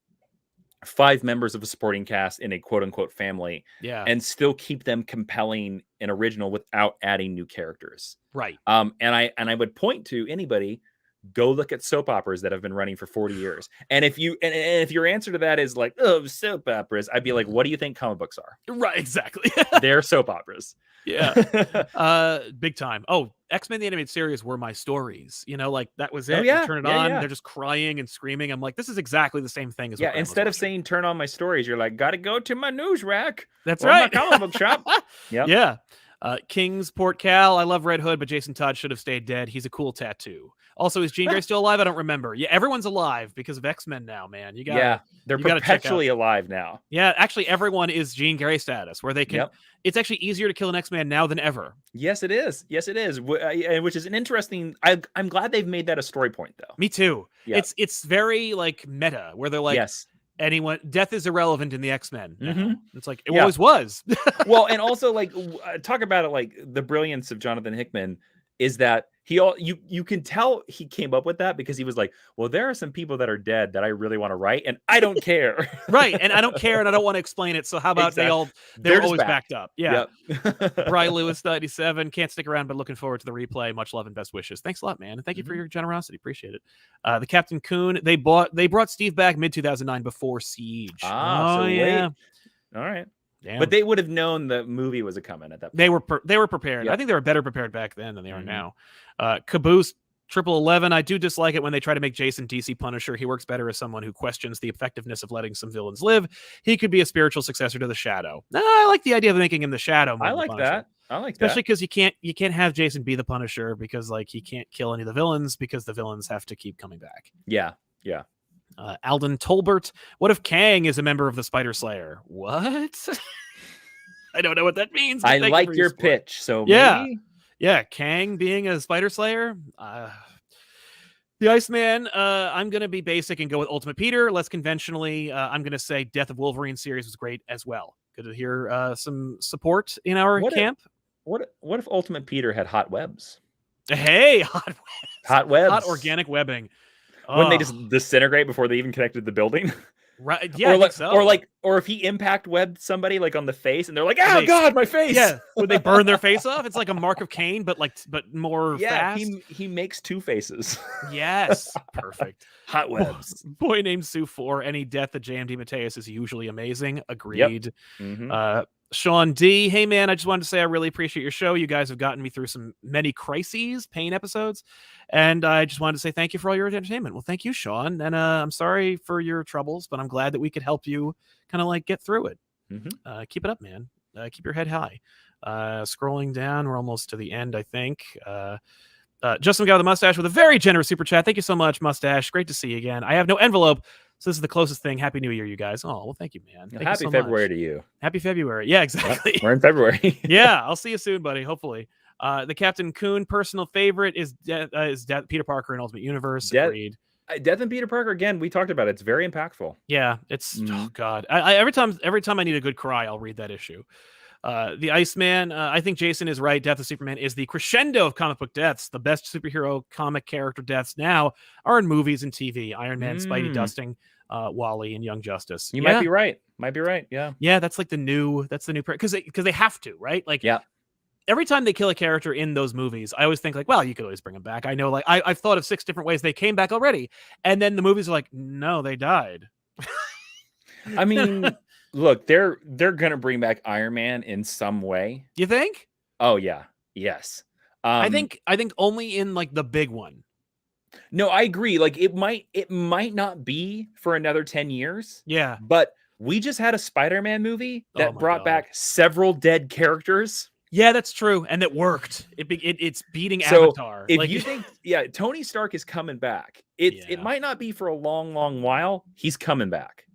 B: 5 members of a supporting cast in a quote unquote family, and still keep them compelling and original without adding new characters.
A: Right.
B: And I would point to anybody. Go look at soap operas that have been running for 40 years. And if your answer to that is like, oh, soap operas, I'd be like, what do you think comic books are?
A: Right, exactly.
B: They're soap operas.
A: Yeah. Big time. Oh, X-Men the Animated Series were my stories. You know, like that was it. You turn it on, they're just crying and screaming. I'm like, this is exactly the same thing as what
B: instead of saying turn on my stories, you're like, gotta go to my news rack.
A: That's right.
B: My comic book shop.
A: Yeah. Kingsport Cal, I love Red Hood, but Jason Todd should have stayed dead. He's a cool tattoo. Also, is Jean Grey still alive? I don't remember. Yeah, everyone's alive because of X-Men now, man.
B: They're perpetually alive now.
A: Yeah, actually, everyone is Jean Grey status, where they can. It's actually easier to kill an X-Man now than ever.
B: Yes, it is. Yes, it is. Which is an interesting. I'm glad they've made that a story point, though.
A: Me too. Yep. It's very like meta, where they're like, death is irrelevant in the X-Men. It's like it always was.
B: Well, and also like talk about it, like the brilliance of Jonathan Hickman is that you can tell he came up with that because he was like, well, there are some people that are dead that I really want to write, and I don't care.
A: Right, and I don't care, and I don't want to explain it. So how about they're always backed up? Yeah. Brian Lewis 97 can't stick around, but looking forward to the replay. Much love and best wishes. Thanks a lot, man, and thank you for your generosity. Appreciate it. The Captain Coon, they brought Steve back mid 2009 before Siege.
B: Late. All right. Damn. But they would have known the movie was coming at that point.
A: They were prepared. I think they were better prepared back then than they are now. Caboose 1111. I do dislike it when they try to make Jason DC Punisher. He works better as someone who questions the effectiveness of letting some villains live. He could be a spiritual successor to the Shadow. I like the idea of making him the Shadow.
B: I like that. I like
A: Especially
B: that.
A: because you can't have Jason be the Punisher because like he can't kill any of the villains because the villains have to keep coming back.
B: Yeah.
A: Alden Tolbert. What if Kang is a member of the Spider Slayer? What? I don't know what that means. But
B: I
A: thank you for
B: like your
A: support.
B: pitch. So
A: Yeah,
B: maybe
A: yeah. Kang being a Spider Slayer. The Iceman. I'm gonna be basic and go with Ultimate Peter. Less conventionally, I'm gonna say Death of Wolverine series was great as well. Good to hear some support in our
B: what if
A: camp.
B: what if Ultimate Peter had hot webs?
A: Hey, hot webs,
B: Hot
A: hot
B: webs.
A: organic webbing.
B: When they
A: Oh,
B: just disintegrate before they even connected the building.
A: right. Yeah, I think so.
B: Or if he impact webbed somebody like on the face and they're like,
A: And
B: oh God, my face.
A: yeah, would they burn their face off? It's like a mark of Cain, but more
B: Yeah,
A: fast.
B: he makes two faces.
A: Yes, perfect.
B: Hot webs.
A: Boy named Sue 4. Any death of JMD Mateus is usually amazing.
B: Yep.
A: Agreed.
B: Mm-hmm.
A: Sean D. Hey man, I just wanted to say I really appreciate your show. You guys have gotten me through many crises, pain episodes, and I just wanted to say thank you for all your entertainment. Well, thank you, Sean, and I'm sorry for your troubles, but I'm glad that we could help you kind of like get through it.
B: Mm-hmm.
A: Keep it up, man. Keep your head high. Scrolling down, we're almost to the end, I think. Justin Guy with a mustache with a very generous super chat. Thank you so much, mustache. Great to see you again. I have no envelope, so this is the closest thing. Happy New Year, you guys. Oh, well, thank you, man. Thank
B: Happy
A: you so
B: February
A: much.
B: to you.
A: Happy February. Yeah, exactly.
B: Yep, we're in February.
A: Yeah, I'll see you soon, buddy. Hopefully. The Captain Coon personal favorite is Peter Parker in Ultimate Universe. Agreed.
B: Death and Peter Parker, again, we talked about it. It's very impactful.
A: Yeah, it's oh god. I every time I need a good cry, I'll read that issue. The Iceman, I think Jason is right. Death of Superman is the crescendo of comic book deaths. The best superhero comic character deaths now are in movies and TV. Iron Man, Spidey dusting, Wally, and Young Justice.
B: You might be right. Might be right. Yeah.
A: Yeah, that's like the new because they have to, right? Like every time they kill a character in those movies, I always think like, well, you could always bring them back. I know, like I've thought of 6 different ways they came back already, and then the movies are like, no, they died.
B: I mean, look, they're gonna bring back Iron Man in some way.
A: You think?
B: Oh yeah, yes.
A: I think only in like the big one.
B: No, I agree. Like it might not be for another 10 years.
A: Yeah,
B: but we just had a Spider-Man movie that brought
A: God.
B: back several dead characters.
A: Yeah, that's true, and it worked. It's beating Avatar.
B: If you think, Tony Stark is coming back, it might not be for a long, long while. He's coming back.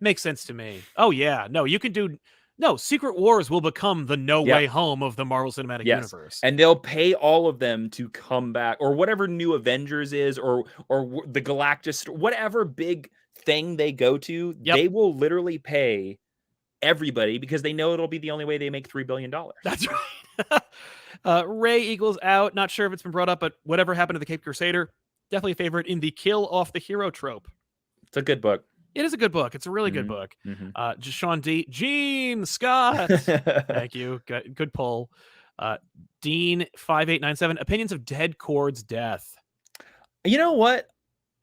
A: Makes sense to me. Oh yeah, no, you can do. No, Secret Wars will become the No Way Home of the Marvel Cinematic Universe,
B: and they'll pay all of them to come back, or whatever new Avengers is, or the Galactus, whatever big thing they go to. They will literally pay everybody because they know it'll be the only way they make $3 billion.
A: That's right. Ray equals out. Not sure if it's been brought up, but whatever happened to the Cape Crusader, definitely a favorite in the kill off the hero trope.
B: It's a good book.
A: It is a good book. It's a really good book. Just Sean D. Gene Scott. Thank you. Good pull. Dean 5897. Opinions of Dead Cord's death.
B: You know what?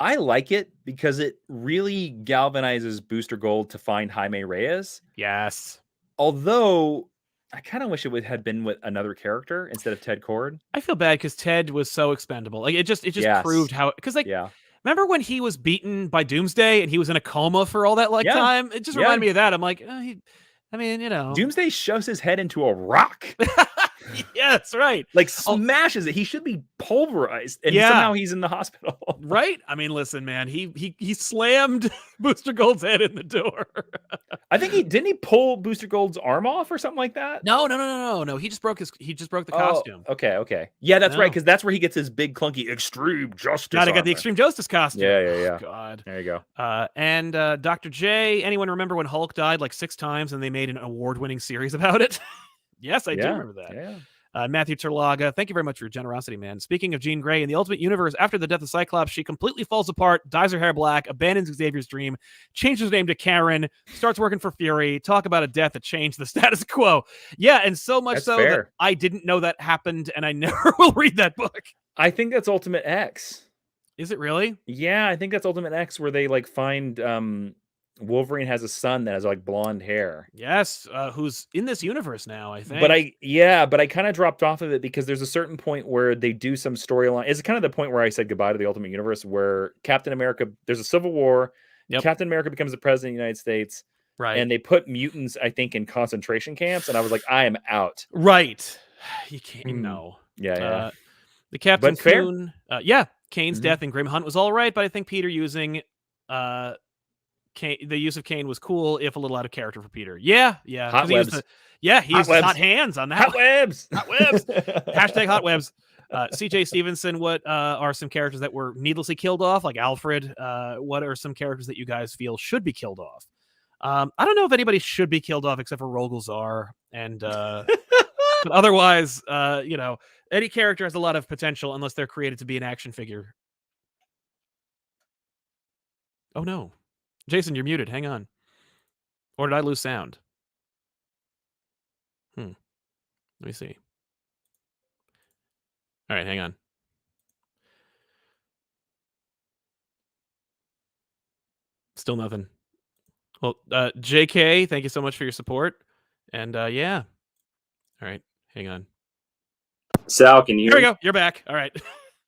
B: I like it because it really galvanizes Booster Gold to find Jaime Reyes.
A: Yes.
B: Although I kind of wish it had been with another character instead of Ted Cord.
A: I feel bad because Ted was so expendable. Like it just proved how, because remember when he was beaten by Doomsday and he was in a coma for all that time? It just reminded me of that. I'm like,
B: Doomsday shoves his head into a rock.
A: Yeah, that's right.
B: Like smashes it. He should be pulverized, and somehow he's in the hospital.
A: Right? I mean, listen, man. He slammed Booster Gold's head in the door.
B: I think didn't he pull Booster Gold's arm off or something like that?
A: No. He just broke the costume.
B: Okay. Yeah, that's right, because that's where he gets his big clunky Extreme Justice.
A: Gotta get the Extreme Justice costume.
B: Yeah.
A: God.
B: There you go.
A: And Dr. J. Anyone remember when Hulk died like 6 times and they made an award-winning series about it? Yes, I do remember that.
B: Yeah.
A: Matthew Terlaga, thank you very much for your generosity, man. Speaking of Jean Grey, in the Ultimate Universe, after the death of Cyclops, she completely falls apart, dyes her hair black, abandons Xavier's dream, changes her name to Karen, starts working for Fury. Talk about a death that changed the status quo. Yeah, and so much that I didn't know that happened, and I never will read that book.
B: I think that's Ultimate X.
A: Is it really?
B: Yeah, I think that's Ultimate X, where they like find Wolverine has a son that has like blonde hair.
A: Yes, who's in this universe now, I think.
B: But I kind of dropped off of it because there's a certain point where they do some storyline. It's kind of the point where I said goodbye to the Ultimate Universe, where Captain America, there's a civil war. Captain America becomes the president of the United States.
A: Right.
B: And they put mutants, I think, in concentration camps. And I was like, I am out.
A: Right. You can't. No.
B: Yeah.
A: The Captain
B: But fair.
A: Coon. Kane's death in Grim Hunt was all right, but I think Peter using Kane, the use of Kane was cool, if a little out of character for Peter. Yeah,
B: Hot
A: because he
B: webs.
A: used he used his hot hands on that.
B: Hot webs.
A: Hot webs. Hashtag hot webs. CJ Stevenson, what are some characters that were needlessly killed off, like Alfred? What are some characters that you guys feel should be killed off? I don't know if anybody should be killed off except for Rogolzar, and but otherwise, any character has a lot of potential unless they're created to be an action figure. Oh no, Jason, you're muted. Hang on. Or did I lose sound? Let me see. All right, hang on. Still nothing. Well, JK, thank you so much for your support. And yeah. All right, hang on.
B: Sal, can you
A: Here we go. You're back. All right.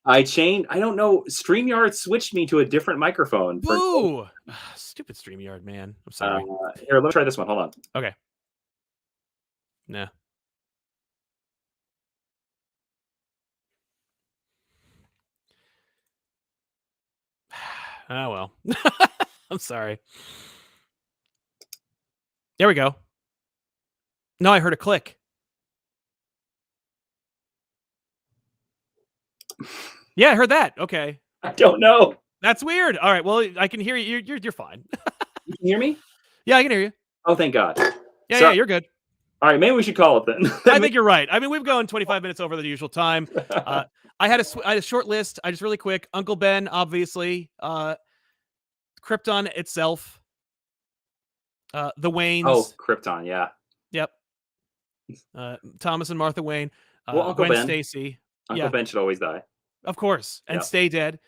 B: I don't know. StreamYard switched me to a different microphone.
A: Boo! Stupid StreamYard, man. I'm sorry.
B: Here, let me try this one. Hold on.
A: Okay. Nah. Oh, well. I'm sorry. There we go. No, I heard a click. Yeah, I heard that. Okay.
B: I don't know.
A: That's weird. All right. Well, I can hear you. You're fine.
B: You can hear me?
A: Yeah, I can hear you.
B: Oh, thank God.
A: Yeah, you're good.
B: All right, maybe we should call it then.
A: I think you're right. I mean, we've gone 25 minutes over the usual time. I had a short list. I just really quick. Uncle Ben, obviously. Krypton itself. The Waynes.
B: Oh, Krypton, yeah.
A: Yep. Thomas and Martha Wayne.
B: Well, Uncle
A: Gwen
B: Ben.
A: Stacy.
B: Uncle Ben should always die.
A: Of course. And
B: Yep.
A: stay dead.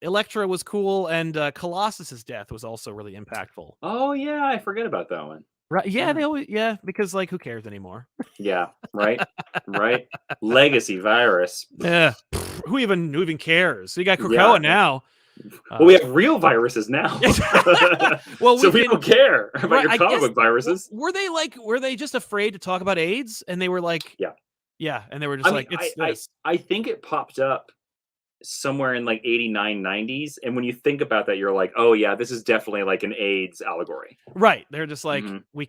A: Elektra was cool, and Colossus's death was also really impactful.
B: Oh yeah, I forget about that one.
A: Right? Yeah, they always because like who cares anymore?
B: Yeah, right, right. Legacy virus.
A: Yeah, who even cares? So you got Krakoa now.
B: Well, we have real viruses now.
A: Well,
B: so we don't care about your comic book viruses.
A: Were they just afraid to talk about AIDS, and they were like, yeah, and they were just
B: I think it popped up somewhere in like 89, 90s, and when you think about that, you're like, oh yeah, this is definitely like an AIDS allegory.
A: Right? They're just like we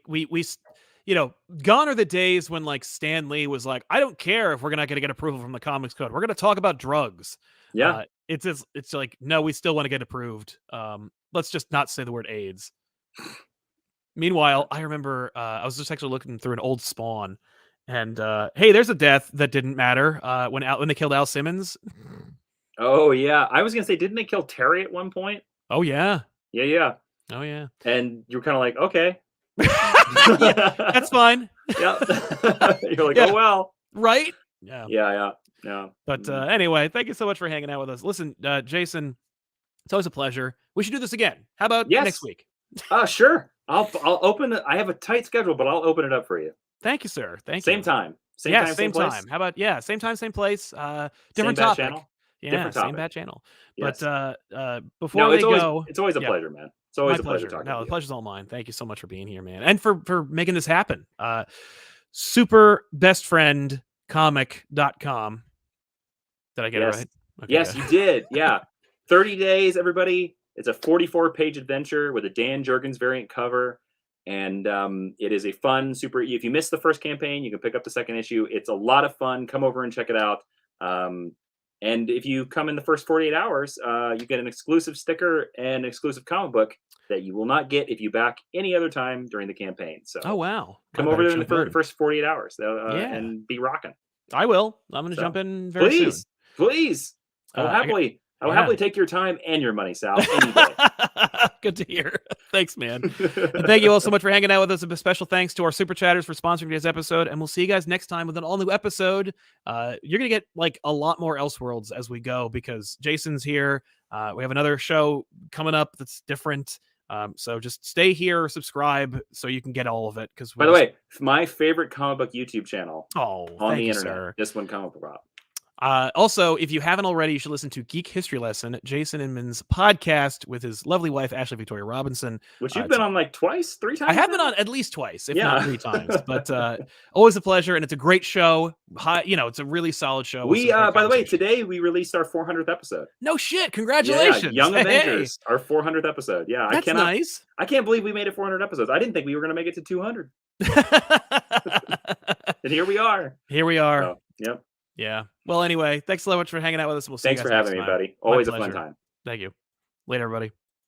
A: gone are the days when like Stan Lee was like, I don't care if we're not going to get approval from the Comics Code. We're going to talk about drugs.
B: Yeah.
A: It's like, no, we still want to get approved. Let's just not say the word AIDS. Meanwhile, I remember I was just actually looking through an old Spawn, and hey, there's a death that didn't matter when they killed Al Simmons.
B: Oh yeah, I was gonna say, didn't they kill Terry at one point?
A: Oh yeah.
B: Yeah.
A: Oh yeah.
B: And you're kind of like, okay,
A: yeah, that's fine.
B: Yeah. You're like, oh well,
A: right?
B: Yeah.
A: But anyway, thank you so much for hanging out with us. Listen, Jason, it's always a pleasure. We should do this again. How about next week?
B: Sure. I'll open it. I have a tight schedule, but I'll open it up for you.
A: Thank you, sir. Thank you.
B: Same time. Same time.
A: How about same time, same place. Different
B: same
A: topic.
B: Channel.
A: Yeah, same bad channel.
B: Yes.
A: But before we go,
B: it's always a pleasure, man. It's always a pleasure talking to you.
A: The pleasure's all mine. Thank you so much for being here, man, and for making this happen. Superbestfriendcomic.com. Did I get it right? Okay,
B: yes, you did. Yeah. 30 days, everybody. It's a 44-page adventure with a Dan Jurgens variant cover. And it is a fun, super. If you missed the first campaign, you can pick up the second issue. It's a lot of fun. Come over and check it out. And if you come in the first 48 hours, you get an exclusive sticker and an exclusive comic book that you will not get if you back any other time during the campaign. So,
A: oh wow,
B: come over there in the first 48 hours and be rocking.
A: I will. I'm going to jump in very soon.
B: Please. I'll happily take your time and your money, Sal. Any day.
A: Good to hear. Thanks, man. And thank you all so much for hanging out with us. A special thanks to our super chatters for sponsoring today's episode. And we'll see you guys next time with an all new episode. You're going to get like a lot more Elseworlds as we go because Jason's here. We have another show coming up that's different. So just stay here, subscribe so you can get all of it. Because
B: by the way, my favorite comic book YouTube channel
A: on
B: the internet,
A: sir.
B: this one, Comic Pop.
A: Also, if you haven't already, you should listen to Geek History Lesson, Jason Inman's podcast with his lovely wife, Ashley Victoria Robinson.
B: Which you've been on like twice, 3 times
A: I have
B: now?
A: been on at least twice, if
B: Yeah.
A: not 3 times. But always a pleasure, and it's a great show. It's a really solid show. with
B: We,
A: some great
B: by the way,
A: conversation.
B: today we released our 400th episode.
A: No shit!
B: Yeah,
A: Congratulations!
B: Young
A: Hey!
B: Avengers, our 400th episode. Yeah,
A: That's nice.
B: I can't believe we made it 400 episodes. I didn't think we were going to make it to 200. And here we are.
A: Here we are.
B: So, yep.
A: Yeah. Well, anyway, thanks so much for hanging out with us. We'll see
B: Thanks
A: you guys
B: for having
A: next
B: me,
A: time.
B: buddy.
A: My
B: Always a fun
A: pleasure.
B: time.
A: Thank you. Later, everybody.